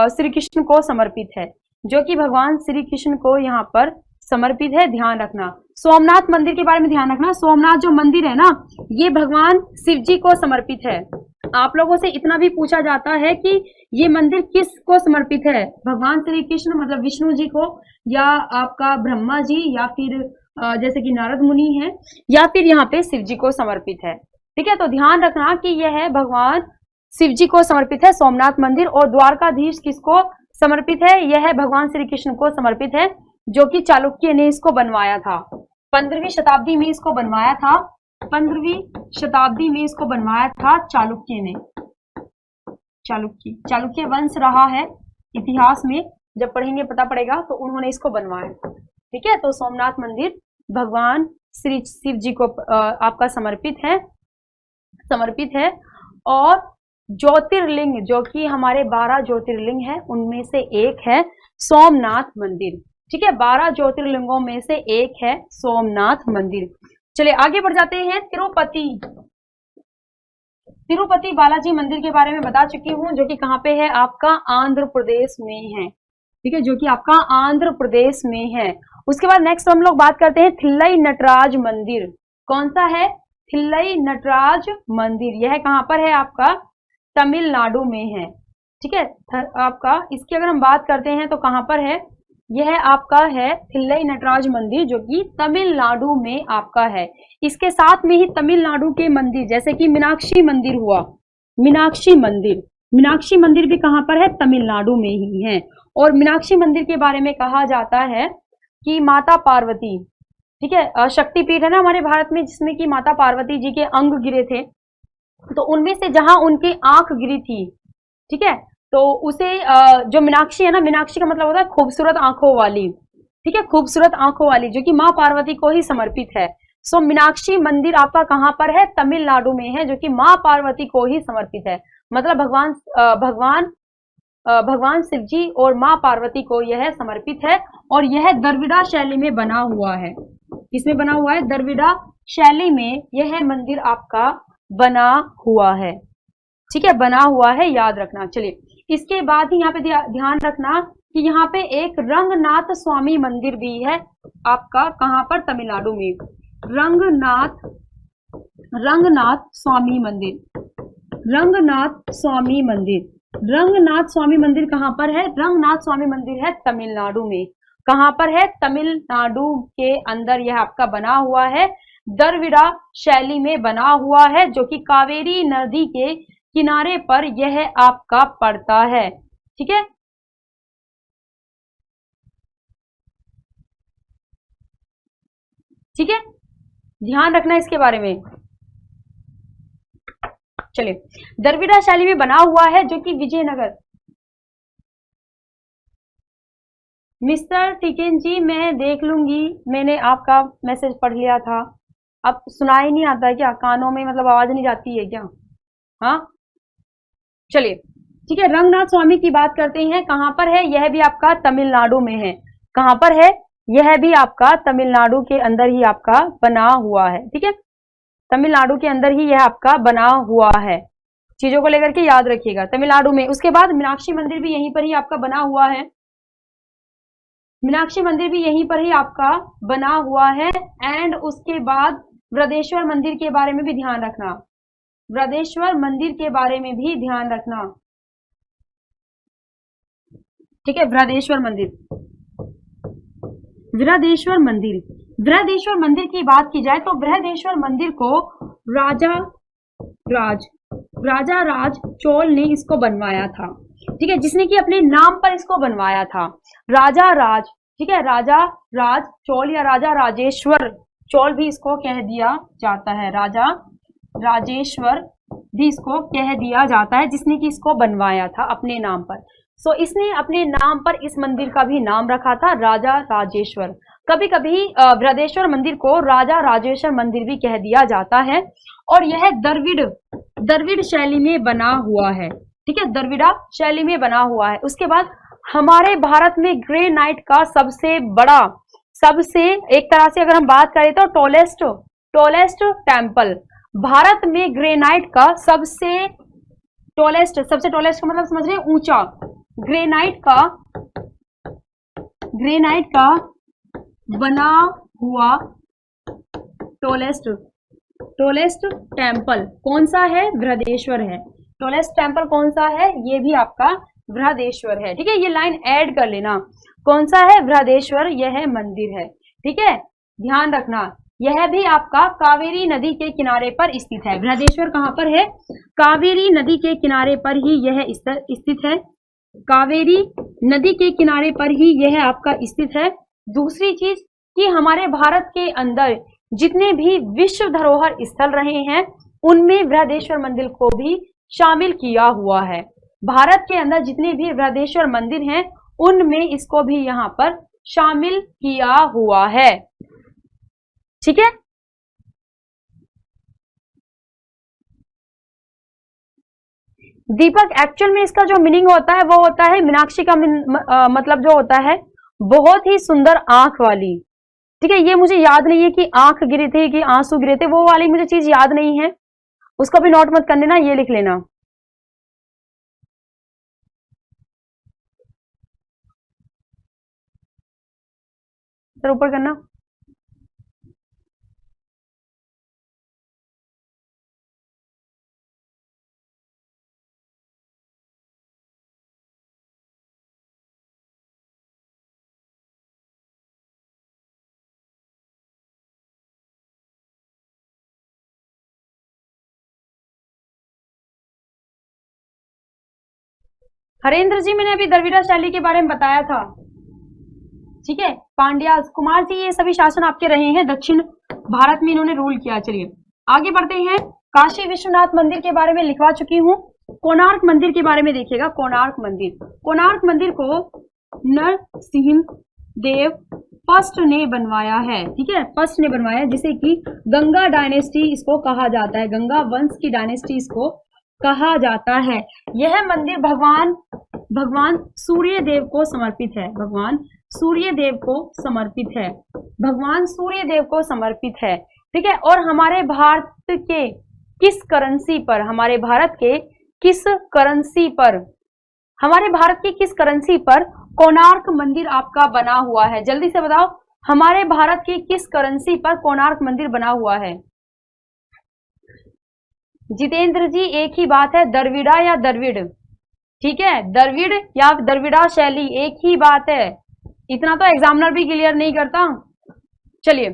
श्री कृष्ण को समर्पित है, जो कि भगवान श्री कृष्ण को यहाँ पर समर्पित है, ध्यान रखना। सोमनाथ मंदिर के बारे में ध्यान रखना। सोमनाथ जो मंदिर है ना, ये भगवान शिव जी को समर्पित है। आप लोगों से इतना भी पूछा जाता है कि ये मंदिर किस को समर्पित है, भगवान श्री कृष्ण मतलब विष्णु जी को, या आपका ब्रह्मा जी, या फिर जैसे कि नारद मुनि है, या फिर यहाँ पे शिव जी को समर्पित है, ठीक है। तो ध्यान रखना कि यह भगवान शिव जी को समर्पित है सोमनाथ मंदिर। और द्वारकाधीश किसको समर्पित है, यह भगवान श्री कृष्ण को समर्पित है, जो कि चालुक्य ने इसको बनवाया था। 15वीं शताब्दी में इसको बनवाया था, 15वीं शताब्दी में इसको बनवाया था चालुक्य ने। चालुक्य वंश रहा है इतिहास में, जब पढ़ेंगे पता पड़ेगा, तो उन्होंने इसको बनवाया, ठीक है। तो सोमनाथ मंदिर भगवान श्री शिव जी को आपका समर्पित है। और ज्योतिर्लिंग, जो कि हमारे 12 ज्योतिर्लिंग है, उनमें से एक है सोमनाथ मंदिर, ठीक है। 12 ज्योतिर्लिंगों में से एक है सोमनाथ मंदिर। चलिए आगे बढ़ जाते हैं। तिरुपति बालाजी मंदिर के बारे में बता चुकी हूँ, जो कि कहाँ पे है, आपका आंध्र प्रदेश में है, ठीक है, जो कि आपका आंध्र प्रदेश में है। उसके बाद नेक्स्ट हम लोग बात करते हैं थिल्लई नटराज मंदिर। कौन सा है, थिल्लई नटराज मंदिर। यह कहां पर है, आपका तमिलनाडु में है, ठीक है। आपका इसकी अगर हम बात करते हैं तो कहां पर है, यह आपका है थिल्लई नटराज मंदिर, जो कि तमिलनाडु में आपका है। इसके साथ में ही तमिलनाडु के मंदिर, जैसे कि मीनाक्षी मंदिर हुआ, मीनाक्षी मंदिर भी कहां पर है, तमिलनाडु में ही है। और मीनाक्षी मंदिर के बारे में कहा जाता है कि माता पार्वती, ठीक है, शक्तिपीठ है ना हमारे भारत में, जिसमें कि माता पार्वती जी के अंग गिरे थे, तो उनमें से जहां उनकी आंख गिरी थी, ठीक है, तो उसे जो मीनाक्षी है ना, मीनाक्षी का मतलब होता है खूबसूरत आंखों वाली, ठीक है, खूबसूरत आंखों वाली, जो कि माँ पार्वती को ही समर्पित है। सो मीनाक्षी मंदिर आपका कहाँ पर है? तमिलनाडु में है, जो कि माँ पार्वती को ही समर्पित है। मतलब भगवान शिव जी और माँ पार्वती को यह समर्पित है, और यह द्रविड़ा शैली में बना हुआ है। किसमें बना हुआ है? द्रविड़ा शैली में यह मंदिर आपका बना हुआ है, ठीक है, बना हुआ है, याद रखना। चलिए, इसके बाद ही यहाँ पे ध्यान रखना कि यहाँ पे एक रंगनाथ स्वामी मंदिर भी है आपका, कहाँ पर? तमिलनाडु में। रंगनाथ स्वामी मंदिर, रंगनाथ स्वामी मंदिर, रंगनाथ स्वामी मंदिर कहाँ पर है? रंगनाथ स्वामी मंदिर है तमिलनाडु में। कहाँ पर है? तमिलनाडु के अंदर यह आपका बना हुआ है, द्रविड़ा शैली में बना हुआ है, जो कि कावेरी नदी के किनारे पर यह आपका पड़ता है, ठीक है। ठीक है, ध्यान रखना इसके बारे में। चलिए, द्रविड़ा शैली में बना हुआ है, जो कि विजयनगर। मिस्टर टिकेन जी, मैं देख लूंगी, मैंने आपका मैसेज पढ़ लिया था। अब सुनाई नहीं आता है क्या? कानों में मतलब आवाज नहीं जाती है क्या? हाँ, चलिए, ठीक है। रंगनाथ स्वामी की बात करते हैं, कहां पर है? यह भी आपका तमिलनाडु में है। कहां पर है? यह भी आपका तमिलनाडु के अंदर ही आपका बना हुआ है, ठीक है, तमिलनाडु के अंदर ही यह आपका बना हुआ है। चीजों को लेकर के याद रखिएगा, तमिलनाडु में। उसके बाद मीनाक्षी मंदिर भी यहीं पर ही आपका बना हुआ है, मीनाक्षी मंदिर भी यहीं पर ही आपका बना हुआ है। एंड उसके बाद वृदेश्वर मंदिर के बारे में भी ध्यान रखना, वृदेश्वर मंदिर के बारे में भी ध्यान रखना, ठीक है। वृदेश्वर मंदिर, बृहदेश्वर मंदिर, बृहदेश्वर मंदिर की बात की जाए तो बृहदेश्वर मंदिर को राजा राज चोल ने इसको बनवाया था, ठीक है, जिसने कि अपने नाम पर इसको बनवाया था, राजा राज, ठीक है, राजा राज चोल या राजा राजेश्वर चोल भी इसको कह दिया जाता है, राजा राजेश्वर भी इसको कह दिया जाता है, जिसने कि इसको बनवाया था अपने नाम पर। सो इसने अपने नाम पर इस मंदिर का भी नाम रखा था राजा राजेश्वर। कभी कभी बृहदेश्वर मंदिर को राजा राजेश्वर मंदिर भी कह दिया जाता है, और यह द्रविड़ शैली में बना हुआ है, ठीक है, द्रविड़ा शैली में बना हुआ है। उसके बाद हमारे भारत में ग्रेनाइट का सबसे एक तरह से अगर हम बात करें तो टोलेस्ट टेम्पल, भारत में ग्रेनाइट का सबसे टोलेस्ट का मतलब समझ रहे हैं? ऊंचा। ग्रेनाइट का बना हुआ टोलेस्ट टेम्पल कौन सा है? बृहदेश्वर है। टोलेस्ट टेम्पल कौन सा है? ये भी आपका बृहदेश्वर है, ठीक है, ये लाइन ऐड कर लेना। कौन सा है? बृहदेश्वर यह मंदिर है, ठीक है, ध्यान रखना। यह भी आपका कावेरी नदी के किनारे पर स्थित है। बृहदेश्वर कहां पर है? कावेरी नदी के किनारे पर ही यह स्थित है, कावेरी नदी के किनारे पर ही यह आपका स्थित है। दूसरी चीज कि हमारे भारत के अंदर जितने भी विश्व धरोहर स्थल रहे हैं, उनमें बृहदेश्वर मंदिर को भी शामिल किया हुआ है। भारत के अंदर जितने भी बृहदेश्वर मंदिर हैं, उनमें इसको भी यहां पर शामिल किया हुआ है, ठीक है। दीपक, एक्चुअल में इसका जो मीनिंग होता है वो होता है मीनाक्षी का मतलब जो होता है बहुत ही सुंदर आंख वाली, ठीक है। ये मुझे याद नहीं है कि आंख गिरे थे कि आंसू गिरे थे, वो वाली मुझे चीज याद नहीं है, उसको भी नोट मत कर लेना, ये लिख लेना। सर ऊपर करना। हरेंद्र जी, मैंने अभी द्रविड़ शैली के बारे में बताया था, ठीक है। पांड्या कुमार जी, ये सभी शासन आपके रहे हैं, दक्षिण भारत में इन्होंने रूल किया। चलिए आगे बढ़ते हैं। काशी विश्वनाथ मंदिर के बारे में लिखवा चुकी हूँ। कोणार्क मंदिर के बारे में देखिएगा, कोणार्क मंदिर, कोणार्क मंदिर को नरसिंह देव फर्स्ट ने बनवाया है, ठीक है, फर्स्ट ने बनवाया, जिसे कि गंगा डायनेस्टी इसको कहा जाता है, गंगा वंश की डायनेस्टी इसको कहा जाता है। यह मंदिर भगवान सूर्य देव को समर्पित है, भगवान सूर्य देव को समर्पित है, भगवान सूर्य देव को समर्पित है, ठीक है। और हमारे भारत के किस करेंसी पर, हमारे भारत के किस करेंसी पर, हमारे भारत की किस करेंसी पर कोणार्क मंदिर आपका बना हुआ है? जल्दी से बताओ, हमारे भारत की किस करेंसी पर कोणार्क मंदिर बना हुआ है? जितेंद्र जी एक ही बात है, द्रविड़ा या द्रविड़, ठीक है, द्रविड़ या द्रविड़ा शैली एक ही बात है, इतना तो एग्जामिनर भी क्लियर नहीं करता। चलिए,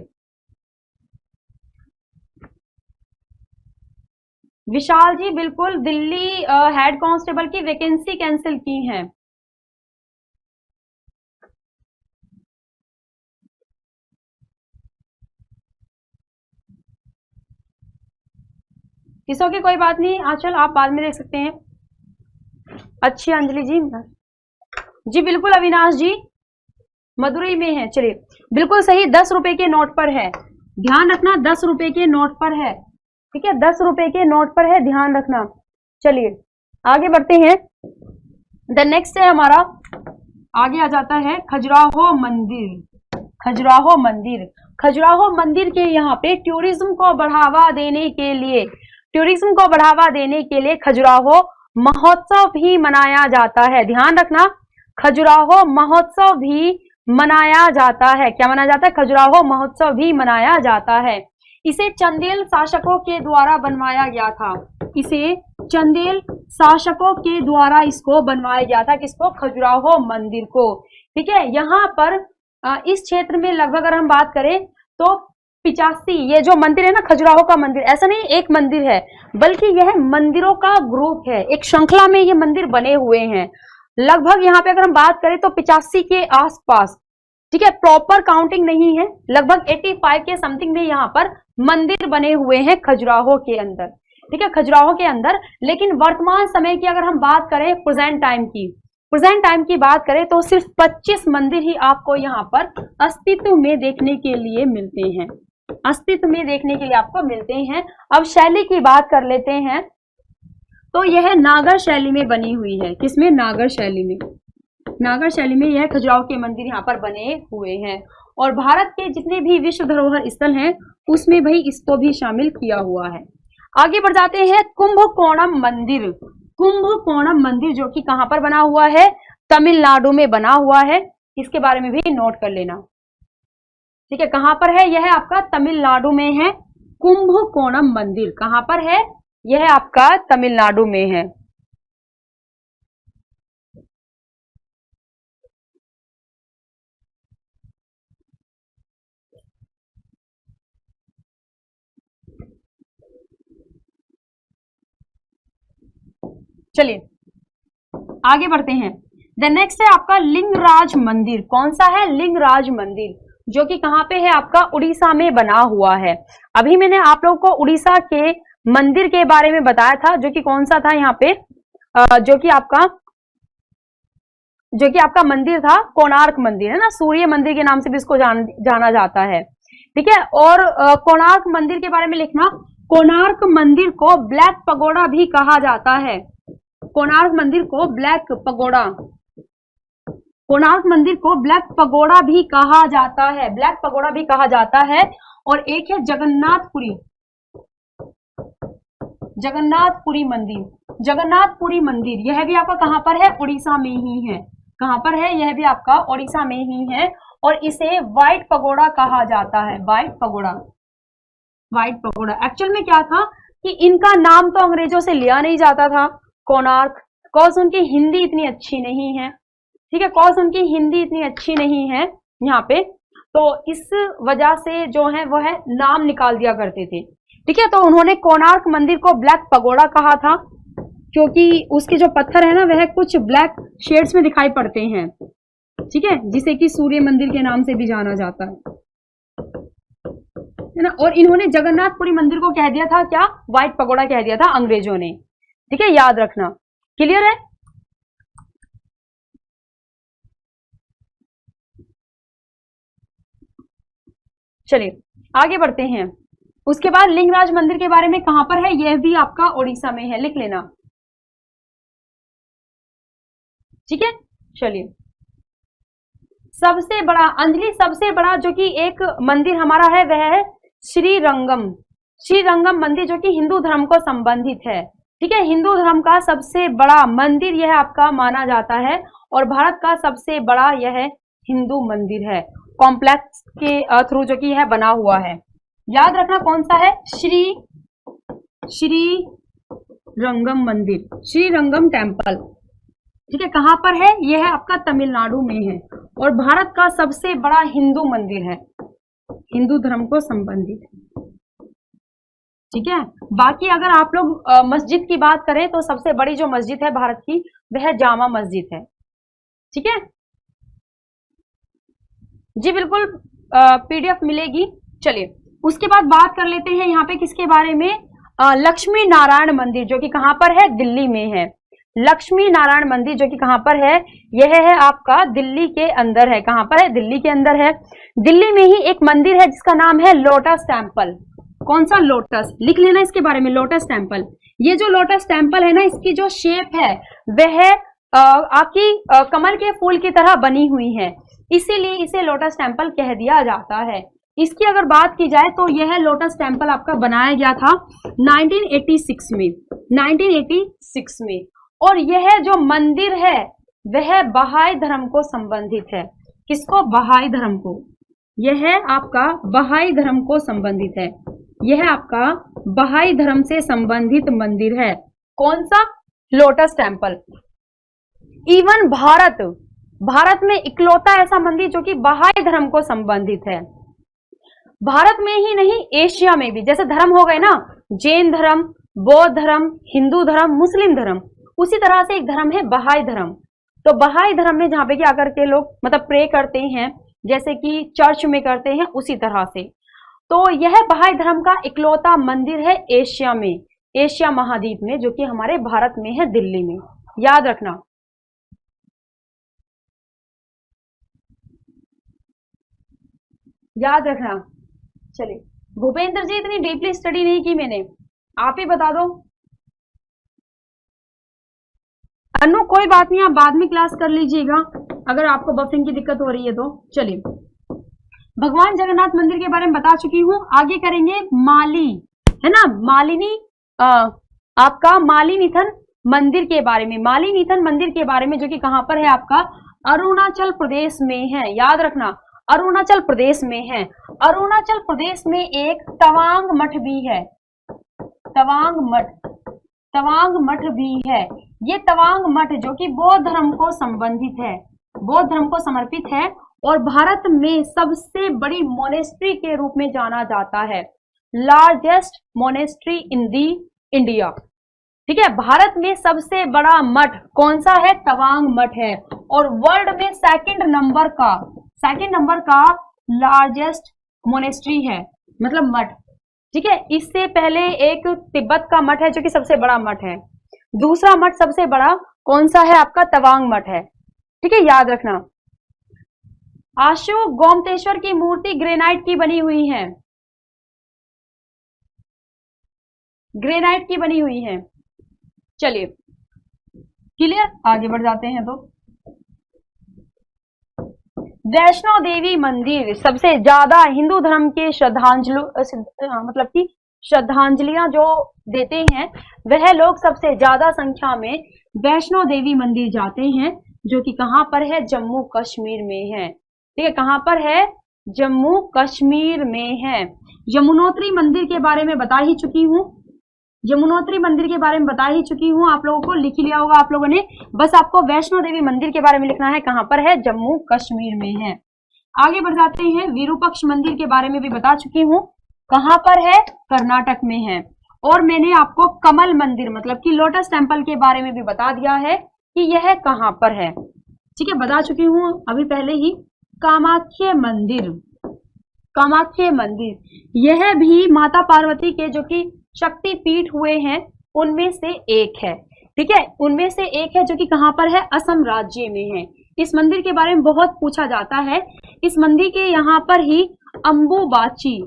विशाल जी बिल्कुल दिल्ली हेड कांस्टेबल की वैकेंसी कैंसिल की है। किसो की कोई बात नहीं, आंचल आप बाद में देख सकते हैं। अच्छी अंजलि जी, जी बिल्कुल अविनाश जी मदुरई में है। चलिए बिल्कुल सही, 10 रुपए के नोट पर है, ध्यान रखना 10 रुपए के नोट पर है, ठीक है, 10 रुपए के नोट पर है, ध्यान रखना। चलिए आगे बढ़ते हैं। द नेक्स्ट है हमारा, आगे आ जाता है खजुराहो मंदिर, खजुराहो मंदिर, खजुराहो मंदिर के यहाँ पे टूरिज्म को बढ़ावा देने के लिए, टूरिज्म को बढ़ावा देने के लिए खजुराहो महोत्सव भी मनाया जाता है, ध्यान रखना, खजुराहो महोत्सव भी मनाया जाता है। क्या मनाया जाता है? खजुराहो महोत्सव भी मनाया जाता है। इसे चंदेल शासकों के द्वारा बनवाया गया था, इसे चंदेल शासकों के द्वारा इसको बनवाया गया था, किसको? खजुराहो मंदिर को, ठीक है। यहाँ पर इस क्षेत्र में लगभग अगर हम बात करें तो 85, ये जो मंदिर है ना खजुराहो का मंदिर, ऐसा नहीं एक मंदिर है, बल्कि यह मंदिरों का ग्रुप है, एक श्रृंखला में ये मंदिर बने हुए हैं। लगभग यहाँ पे अगर हम बात करें तो 85 के आसपास, ठीक है, प्रॉपर काउंटिंग नहीं है, लगभग 85 के समथिंग में यहाँ पर मंदिर बने हुए हैं खजुराहो के अंदर, ठीक है, खजुराहो के अंदर। लेकिन वर्तमान समय की अगर हम बात करें, प्रेजेंट टाइम की बात करें तो सिर्फ 25 मंदिर ही आपको यहाँ पर अस्तित्व में देखने के लिए मिलते हैं, अस्तित्व में देखने के लिए आपको मिलते हैं। अब शैली की बात कर लेते हैं, तो यह नागर शैली में बनी हुई है, किसमें? नागर शैली में, नागर शैली में यह खजुराहो के मंदिर यहाँ पर बने हुए हैं। और भारत के जितने भी विश्व धरोहर स्थल हैं उसमें भाई इसको भी शामिल किया हुआ है। आगे बढ़ जाते हैं, कुंभकोणम मंदिर, कुंभकोणम मंदिर जो कि कहां पर बना हुआ है? तमिलनाडु में बना हुआ है, इसके बारे में भी नोट कर लेना, ठीक है। कहां पर है? यह आपका तमिलनाडु में है, कुंभकोणम मंदिर कहां पर है? यह आपका तमिलनाडु में है। चलिए आगे बढ़ते हैं। द नेक्स्ट है आपका लिंगराज मंदिर, कौन सा है? लिंगराज मंदिर, जो कि कहां पे है? आपका उड़ीसा में बना हुआ है। अभी मैंने आप लोगों को उड़ीसा के मंदिर के बारे में बताया था, जो कि कौन सा था यहाँ पे, जो कि आपका मंदिर था कोणार्क मंदिर, है ना, सूर्य मंदिर के नाम से भी इसको जाना जाता है, ठीक है। और कोणार्क मंदिर के बारे में लिखना, कोणार्क मंदिर को ब्लैक पगोडा भी कहा जाता है, कोणार्क मंदिर को ब्लैक पगोडा, कोणार्क मंदिर को ब्लैक पगोडा भी कहा जाता है, ब्लैक पगोडा भी कहा जाता है। और एक है जगन्नाथपुरी, जगन्नाथपुरी मंदिर, जगन्नाथपुरी मंदिर, यह भी आपका कहां पर है? उड़ीसा में ही है। कहां पर है? यह भी आपका उड़ीसा में ही है। और इसे व्हाइट पगोडा कहा जाता है, white pagoda, white pagoda. Actual में क्या था कि इनका नाम तो अंग्रेजों से लिया नहीं जाता था कोणार्क, कॉज उनकी हिंदी इतनी अच्छी नहीं है, ठीक है, कॉज उनकी हिंदी इतनी अच्छी नहीं है यहाँ पे, तो इस वजह से जो है वो है नाम निकाल दिया करते थे, ठीक है। तो उन्होंने कोणार्क मंदिर को ब्लैक पगोडा कहा था, क्योंकि उसके जो पत्थर है ना वह कुछ ब्लैक शेड्स में दिखाई पड़ते हैं, ठीक है, जिसे कि सूर्य मंदिर के नाम से भी जाना जाता है। है ना। और इन्होंने जगन्नाथपुरी मंदिर को कह दिया था क्या, व्हाइट पगोड़ा कह दिया था अंग्रेजों ने, ठीक है, याद रखना। क्लियर है? चलिए आगे बढ़ते हैं। उसके बाद लिंगराज मंदिर के बारे में कहां पर है, यह भी आपका उड़ीसा में है, लिख लेना, ठीक है। चलिए सबसे बड़ा अंजलि, सबसे बड़ा जो कि एक मंदिर हमारा है वह है श्रीरंगम, श्रीरंगम मंदिर जो कि हिंदू धर्म को संबंधित है, ठीक है। हिंदू धर्म का सबसे बड़ा मंदिर यह आपका माना जाता है और भारत का सबसे बड़ा यह हिंदू मंदिर है, कॉम्प्लेक्स के थ्रू जो कि यह बना हुआ है। याद रखना कौन सा है, श्री रंगम मंदिर, श्रीरंगम टेम्पल, ठीक है। कहां पर है, यह है आपका तमिलनाडु में है और भारत का सबसे बड़ा हिंदू मंदिर है, हिंदू धर्म को संबंधित, ठीक है। बाकी अगर आप लोग मस्जिद की बात करें तो सबसे बड़ी जो मस्जिद है भारत की वह जामा मस्जिद है, ठीक है जी, बिल्कुल पीडीएफ मिलेगी। चलिए उसके बाद बात कर लेते हैं यहाँ पे किसके बारे में, लक्ष्मी नारायण मंदिर जो कि कहां पर है, दिल्ली में है। लक्ष्मी नारायण मंदिर जो कि कहां पर है, यह है आपका दिल्ली के अंदर है। कहां पर है, दिल्ली के अंदर है। दिल्ली में ही एक मंदिर है जिसका नाम है लोटस टेम्पल। कौन सा, लोटस, लिख लेना इसके बारे में, लोटस टेम्पल। ये जो लोटस टेम्पल है ना, इसकी जो शेप है वह आपकी कमल के फूल की तरह बनी हुई है, इसीलिए इसे लोटस टेम्पल कह दिया जाता है। इसकी अगर बात की जाए तो यह लोटस टेम्पल आपका बनाया गया था 1986 में, 1986 में। और यह जो मंदिर है वह बहाई धर्म को संबंधित है। किसको, बहाई धर्म को। यह आपका बहाई धर्म को संबंधित है, यह आपका बहाई धर्म से संबंधित मंदिर है। कौन सा, लोटस टेम्पल। इवन भारत में इकलौता ऐसा मंदिर जो कि बहाई धर्म को संबंधित है। भारत में ही नहीं, एशिया में भी। जैसे धर्म हो गए ना, जैन धर्म, बौद्ध धर्म, हिंदू धर्म, मुस्लिम धर्म, उसी तरह से एक धर्म है बहाई धर्म। तो बहाई धर्म में जहां पे कि आकर के लोग मतलब प्रे करते हैं, जैसे कि चर्च में करते हैं, उसी तरह से। तो यह बहाई धर्म का इकलौता मंदिर है एशिया में, एशिया महाद्वीप में, जो कि हमारे भारत में है, दिल्ली में। याद रखना। याद रखना। चलिए भूपेंद्र जी, इतनी डीपली स्टडी नहीं की मैंने, आप ही बता दो। अनु कोई बात नहीं, आप बाद में क्लास कर लीजिएगा अगर आपको बफरिंग की दिक्कत हो रही है तो। चलिए भगवान जगन्नाथ मंदिर के बारे में बता चुकी हूं। आगे करेंगे माली, है ना, मालिनी, आपका मालिनीथन मंदिर के बारे में। मालिनीथन मंदिर के बारे में जो कि कहां पर है, आपका अरुणाचल प्रदेश में है। याद रखना, अरुणाचल प्रदेश में है। अरुणाचल प्रदेश में एक तवांग मठ भी है, तवांग मठ, तवांग मठ भी है। ये तवांग मठ जो कि बौद्ध धर्म को संबंधित है, बौद्ध धर्म को समर्पित है और भारत में सबसे बड़ी मोनेस्ट्री के रूप में जाना जाता है, लार्जेस्ट मोनेस्ट्री इन दी इंडिया, ठीक है। भारत में सबसे बड़ा मठ कौन सा है, तवांग मठ है। और वर्ल्ड में सेकंड नंबर का लार्जेस्ट मोनेस्ट्री है, मतलब मठ, ठीक है। इससे पहले एक तिब्बत का मठ है जो कि सबसे बड़ा मठ है। दूसरा मठ सबसे बड़ा कौन सा है, आपका तवांग मठ है, ठीक है। याद रखना। अशोक गोमतेश्वर की मूर्ति ग्रेनाइट की बनी हुई है, ग्रेनाइट की बनी हुई है। चलिए क्लियर, आगे बढ़ जाते हैं। तो वैष्णो देवी मंदिर सबसे ज्यादा हिंदू धर्म के मतलब कि श्रद्धांजलियां जो देते हैं वह लोग सबसे ज्यादा संख्या में वैष्णो देवी मंदिर जाते हैं, जो कि कहां पर है, जम्मू कश्मीर में है, ठीक है। कहां पर है, जम्मू कश्मीर में है। यमुनोत्री मंदिर के बारे में बता ही चुकी हूं, यमुनोत्री मंदिर के बारे में बता ही चुकी हूं, आप लोगों को लिख ही लिया होगा आप लोगों ने। बस आपको वैष्णो देवी मंदिर के बारे में लिखना है, कहां पर है, जम्मू कश्मीर में है। आगे बढ़ जाते हैं। विरूपक्ष मंदिर के बारे में भी बता चुकी हूं, कहां पर है, कर्नाटक में है। और मैंने आपको कमल मंदिर मतलब कि लोटस टेम्पल के बारे में भी बता दिया है कि यह कहां पर है, ठीक है, बता चुकी हूं अभी पहले ही। कामाख्या मंदिर, कामाख्या मंदिर, यह भी माता पार्वती के जो कि शक्ति पीठ हुए हैं उनमें से एक है। ठीक है, उनमें से एक है जो कि कहां पर है, असम राज्य में है। इस मंदिर के बारे में बहुत पूछा जाता है। इस मंदिर के यहाँ पर ही अंबुबाची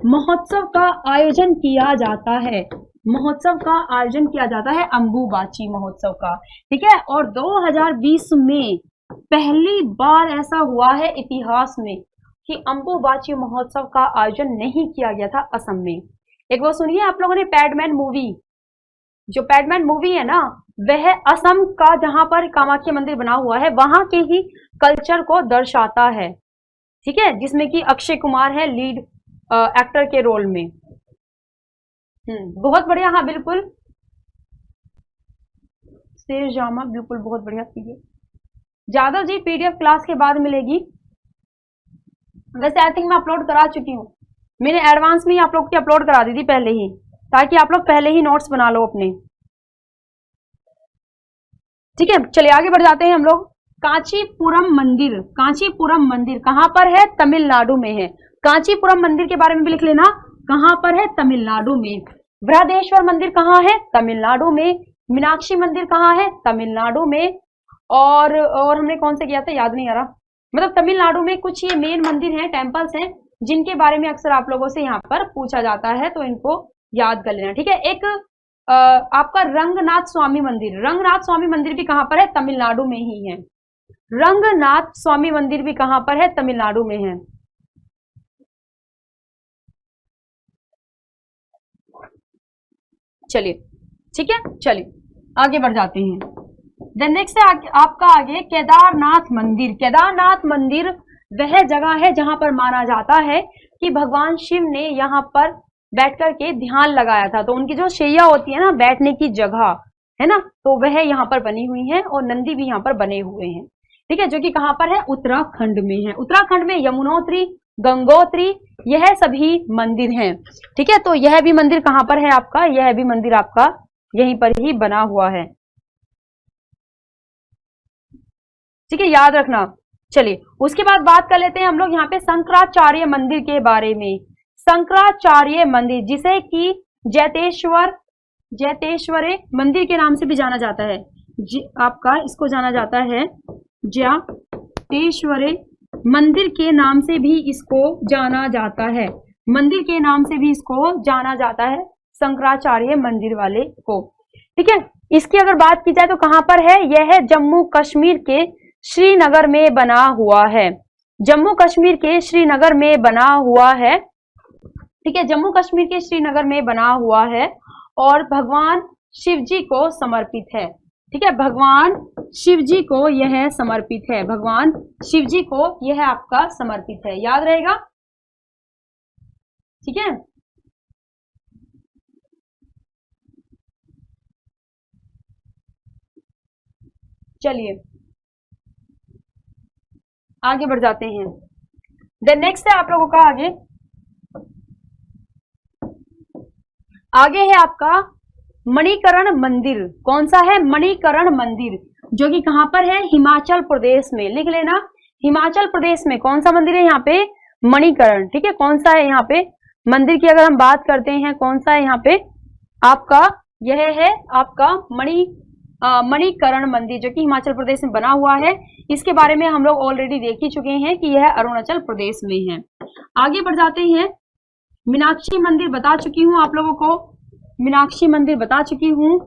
महोत्सव का आयोजन किया जाता है। महोत्सव का आयोजन किया जाता है अंबुबाची महोत्सव का। ठीक है, और 2020 में पहली बार ऐसा हुआ है इतिहास में कि अंबुबाची महोत्सव का आयोजन नहीं किया गया था असम में। एक वो सुनिए आप लोगों ने पैडमैन मूवी, जो पैडमैन मूवी है ना, वह असम का जहां पर कामाख्या मंदिर बना हुआ है वहां के ही कल्चर को दर्शाता है। ठीक है, जिसमें कि अक्षय कुमार है लीड एक्टर के रोल में। बहुत बढ़िया, हाँ बिल्कुल शेर जामा, बिल्कुल बहुत बढ़िया। जादव जी पीडीएफ क्लास के बाद मिलेगी। वैसे आई थिंक मैं अपलोड करा चुकी हूँ, मैंने एडवांस में ही आप लोग की अपलोड करा दी थी पहले ही, ताकि आप लोग पहले ही नोट्स बना लो अपने। ठीक है, चलिए आगे बढ़ जाते हैं हम लोग। कांचीपुरम मंदिर कहां पर है, तमिलनाडु में है। कांचीपुरम मंदिर के बारे में भी लिख लेना, कहां पर है, तमिलनाडु में। बृहदेश्वर मंदिर कहां है, तमिलनाडु में। मीनाक्षी मंदिर कहां है, तमिलनाडु में। और हमने कौन से किया था याद नहीं आ रहा, मतलब तमिलनाडु में कुछ ये मेन मंदिर हैं, टेम्पल्स हैं, जिनके बारे में अक्सर आप लोगों से यहाँ पर पूछा जाता है, तो इनको याद कर लेना। ठीक है, एक आपका रंगनाथ स्वामी मंदिर भी कहां पर है, तमिलनाडु में ही है। रंगनाथ स्वामी मंदिर भी कहां पर है, तमिलनाडु में है। चलिए ठीक है, चलिए आगे बढ़ जाते हैं। देन नेक्स्ट है आपका आगे केदारनाथ मंदिर वह जगह है जहां पर माना जाता है कि भगवान शिव ने यहाँ पर बैठ करके ध्यान लगाया था। तो उनकी जो शैया होती है ना, बैठने की जगह है ना, तो वह यहाँ पर बनी हुई है और नंदी भी यहाँ पर बने हुए हैं। ठीक है, जो कि कहां पर है, उत्तराखंड में है। उत्तराखंड में यमुनोत्री, गंगोत्री, यह सभी मंदिर हैं। ठीक है, तो यह भी मंदिर कहां पर है आपका, यह भी मंदिर आपका यहीं पर ही बना हुआ है। ठीक है, याद रखना। चलिए उसके बाद बात कर लेते हैं हम लोग यहाँ पे शंकराचार्य मंदिर के बारे में। शंकराचार्य मंदिर, जिसे कि जैतेश्वरे मंदिर के नाम से भी जाना जाता है। आपका इसको जाना जाता है जैतेश्वरे मंदिर के नाम से भी इसको जाना जाता है। मंदिर के नाम से भी इसको जाना जाता है, शंकराचार्य मंदिर वाले को। ठीक है, इसकी अगर बात की जाए तो कहां पर है, यह है जम्मू कश्मीर के श्रीनगर में बना हुआ है। जम्मू कश्मीर के श्रीनगर में बना हुआ है। ठीक है, जम्मू कश्मीर के श्रीनगर में बना हुआ है और भगवान शिव जी को समर्पित है। ठीक है, भगवान शिव जी को यह समर्पित है, भगवान शिव जी को यह आपका समर्पित है, याद रहेगा। ठीक है, चलिए आगे बढ़ जाते हैं। देन नेक्स्ट है आप लोगों का आगे है आपका मणिकरण मंदिर। कौन सा है, मणिकरण मंदिर, जो कि कहां पर है, हिमाचल प्रदेश में। लिख लेना, हिमाचल प्रदेश में कौन सा मंदिर है यहाँ पे, मणिकरण। ठीक है, कौन सा है यहाँ पे मंदिर की अगर हम बात करते हैं, कौन सा है यहाँ पे आपका, यह है आपका मणिकरण मंदिर, जो कि हिमाचल प्रदेश में बना हुआ है। इसके बारे में हम लोग ऑलरेडी देख ही चुके हैं कि यह अरुणाचल प्रदेश में है। आगे बढ़ जाते हैं। मीनाक्षी मंदिर बता चुकी हूं आप लोगों को, मीनाक्षी मंदिर बता चुकी हूं।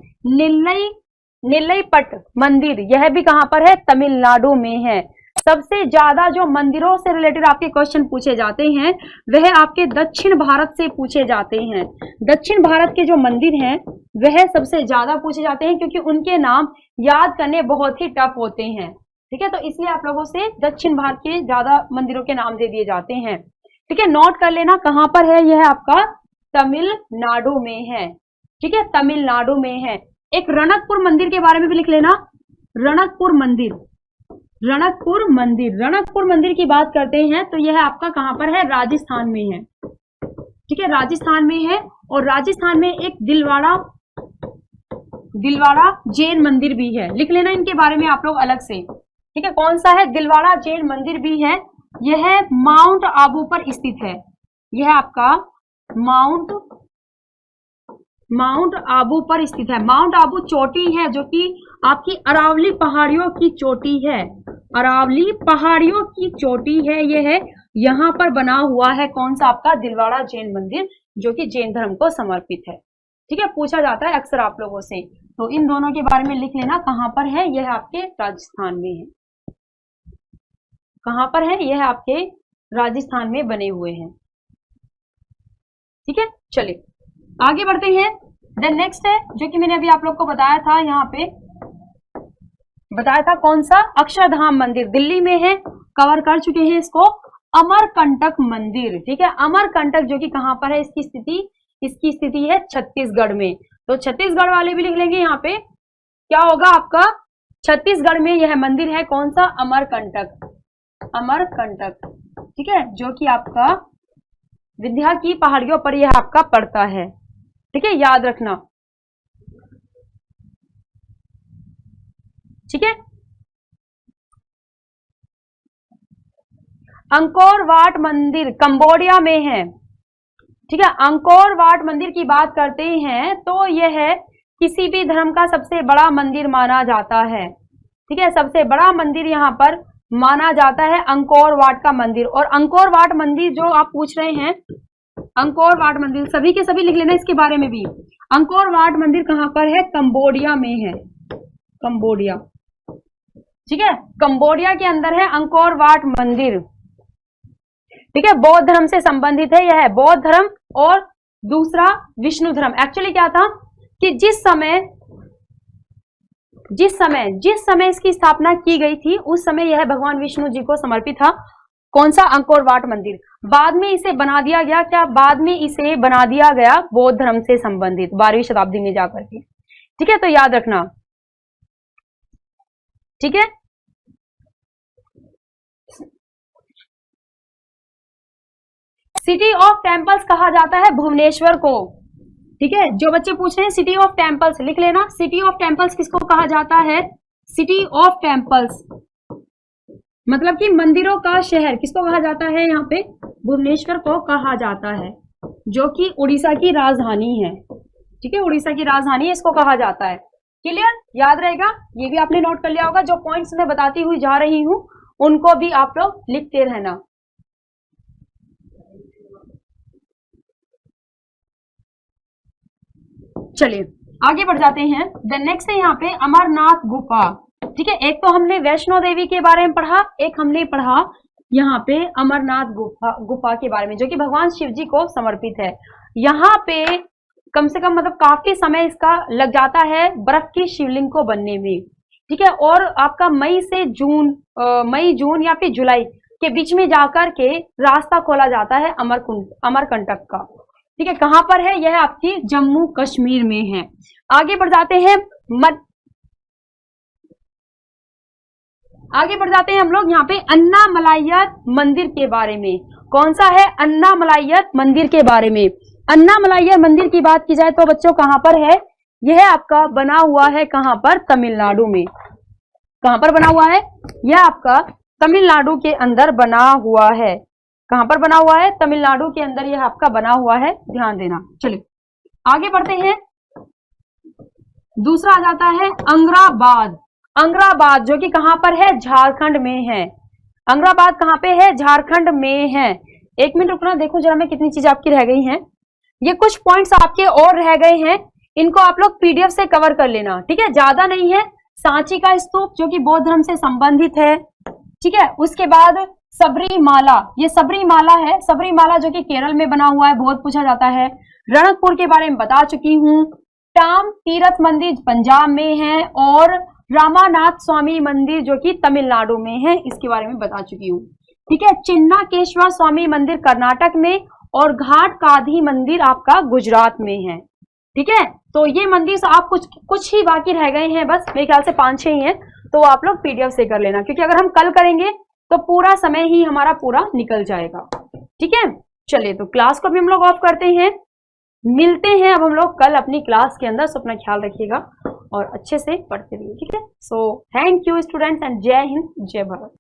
नेल्लईपट मंदिर, यह भी कहां पर है, तमिलनाडु में है। सबसे ज्यादा जो मंदिरों से रिलेटेड आपके क्वेश्चन पूछे जाते हैं वह आपके दक्षिण भारत से पूछे जाते हैं। दक्षिण भारत के जो मंदिर हैं वह सबसे ज्यादा पूछे जाते हैं, क्योंकि उनके नाम याद करने बहुत ही टफ होते हैं। ठीक है, तो इसलिए आप लोगों से दक्षिण भारत के ज्यादा मंदिरों के नाम दे दिए जाते हैं। ठीक है, नोट कर लेना कहां पर है, यह आपका तमिलनाडु में है। ठीक है, तमिलनाडु में है। एक रणकपुर मंदिर के बारे में भी लिख लेना, रणकपुर मंदिर की बात करते हैं तो यह आपका कहां पर है, राजस्थान में है। ठीक है, राजस्थान में है। और राजस्थान में एक दिलवाड़ा जैन मंदिर भी है, लिख लेना इनके बारे में आप लोग अलग से। ठीक है, कौन सा है, दिलवाड़ा जैन मंदिर भी है, यह माउंट आबू पर स्थित है। यह आपका माउंट आबू पर स्थित है। माउंट आबू चोटी है जो कि आपकी अरावली पहाड़ियों की चोटी है। अरावली पहाड़ियों की चोटी है यह है। यहाँ पर बना हुआ है कौन सा आपका दिलवाड़ा जैन मंदिर, जो कि जैन धर्म को समर्पित है। ठीक है, पूछा जाता है अक्सर आप लोगों से, तो इन दोनों के बारे में लिख लेना। कहां पर है यह? आपके राजस्थान में है। कहां पर है यह? आपके राजस्थान में बने हुए हैं। ठीक है, चलिए आगे बढ़ते हैं। देन नेक्स्ट है जो कि मैंने अभी आप लोग को बताया था, यहाँ पे बताया था कौन सा? अक्षरधाम मंदिर दिल्ली में है, कवर कर चुके हैं इसको। अमरकंटक मंदिर, ठीक है, अमरकंटक जो कि कहां पर है इसकी स्थिति? इसकी स्थिति है छत्तीसगढ़ में। तो छत्तीसगढ़ वाले भी लिख लेंगे। यहाँ पे क्या होगा आपका? छत्तीसगढ़ में यह मंदिर है कौन सा? अमरकंटक। अमरकंटक, ठीक है, जो कि आपका विंध्या की पहाड़ियों पर यह आपका पड़ता है। ठीक है, याद रखना। ठीक है, अंकोर वाट मंदिर कंबोडिया में है। ठीक है, अंकोर वाट मंदिर की बात करते हैं तो यह है किसी भी धर्म का सबसे बड़ा मंदिर माना जाता है। ठीक है, सबसे बड़ा मंदिर यहाँ पर माना जाता है अंकोर वाट का मंदिर। और अंकोर वाट मंदिर जो आप पूछ रहे हैं, अंकोर वाट मंदिर सभी के सभी लिख लेना इसके बारे में भी। अंकोर वाट मंदिर कहां पर है? कंबोडिया में है। कंबोडिया, ठीक है, कंबोडिया के अंदर है अंकोर वाट मंदिर। ठीक है, बौद्ध धर्म से संबंधित है। यह है बौद्ध धर्म और दूसरा विष्णु धर्म। एक्चुअली क्या था कि जिस समय इसकी स्थापना की गई थी उस समय यह भगवान विष्णु जी को समर्पित था। कौन सा? अंकोर वाट मंदिर। बाद में इसे बना दिया गया क्या? बाद में इसे बना दिया गया बौद्ध धर्म से संबंधित 12वीं शताब्दी में जाकर के। ठीक है, तो याद रखना। ठीक है, सिटी ऑफ टेम्पल्स कहा जाता है भुवनेश्वर को। ठीक है, जो बच्चे पूछ रहे हैं सिटी ऑफ टेम्पल्स लिख लेना। सिटी ऑफ टेम्पल्स किसको कहा जाता है? सिटी ऑफ टेम्पल्स मतलब कि मंदिरों का शहर किसको कहा जाता है? यहाँ पे भुवनेश्वर को कहा जाता है, जो कि उड़ीसा की राजधानी है। ठीक है, उड़ीसा की राजधानी इसको कहा जाता है। क्लियर? याद रहेगा। ये भी आपने नोट कर लिया होगा। जो पॉइंट्स मैं बताती हुई जा रही हूं उनको भी आप लोग लिखते रहना। चलिए आगे बढ़ जाते हैं। देन नेक्स्ट है यहाँ पे अमरनाथ गुफा। ठीक है, एक तो हमने वैष्णो देवी के बारे में पढ़ा, एक हमने पढ़ा यहाँ पे अमरनाथ गुफा के बारे में, जो कि भगवान शिव जी को समर्पित है। यहाँ पे कम से कम मतलब काफी समय इसका लग जाता है बर्फ की शिवलिंग को बनने में। ठीक है, और आपका मई जून या फिर जुलाई के बीच में जाकर के रास्ता खोला जाता है अमरकंटक का। ठीक है, कहां पर है यह? आपकी जम्मू कश्मीर में है। आगे बढ़ जाते हैं हम लोग यहाँ पे अन्नामलाइयर मंदिर के बारे में। कौन सा है? अन्नामलाइयर मंदिर के बारे में। अन्नामलाइयर मंदिर की बात की जाए तो बच्चों कहां पर है? यह आपका बना हुआ है कहां पर? तमिलनाडु में। कहां पर बना हुआ है? यह आपका तमिलनाडु के अंदर बना हुआ है। कहां पर बना हुआ है? तमिलनाडु के अंदर यह आपका बना हुआ है, ध्यान देना। चलिए आगे बढ़ते हैं। दूसरा आ जाता है अंग्राबाद। अंग्राबाद जो कि कहां पर है? झारखंड में है। अंग्राबाद कहां पे है? झारखंड में है। एक मिनट रुकना, देखो जरा मैं कितनी चीज आपकी रह गई हैं। ये कुछ पॉइंट्स आपके और रह गए हैं, इनको आप लोग पीडीएफ से कवर कर लेना। ठीक है, ज्यादा नहीं है। सांची का स्तूप जो कि बौद्ध धर्म से संबंधित है। ठीक है, उसके बाद सबरीमाला, ये सबरीमाला है। सबरीमाला जो कि केरल में बना हुआ है, बहुत पूछा जाता है। रणकपुर के बारे में बता चुकी हूँ। टाम तीर्थ मंदिर पंजाब में है और रामानाथ स्वामी मंदिर जो कि तमिलनाडु में है, इसके बारे में बता चुकी हूँ। ठीक है, चिन्नाकेश्वर स्वामी मंदिर कर्नाटक में और घाट काधी मंदिर आपका गुजरात में है। ठीक है, तो ये मंदिर से आप कुछ ही बाकी रह गए हैं, बस मेरे ख्याल से 5-6 ही हैं, तो आप लोग पीडीएफ से कर लेना, क्योंकि अगर हम कल करेंगे तो पूरा समय ही हमारा पूरा निकल जाएगा। ठीक है, चलिए तो क्लास को भी हम लोग ऑफ करते हैं। मिलते हैं अब हम लोग कल अपनी क्लास के अंदर। अपना ख्याल रखिएगा और अच्छे से पढ़ते रहिए। ठीक है, so thank you students and जय हिंद, जय भारत।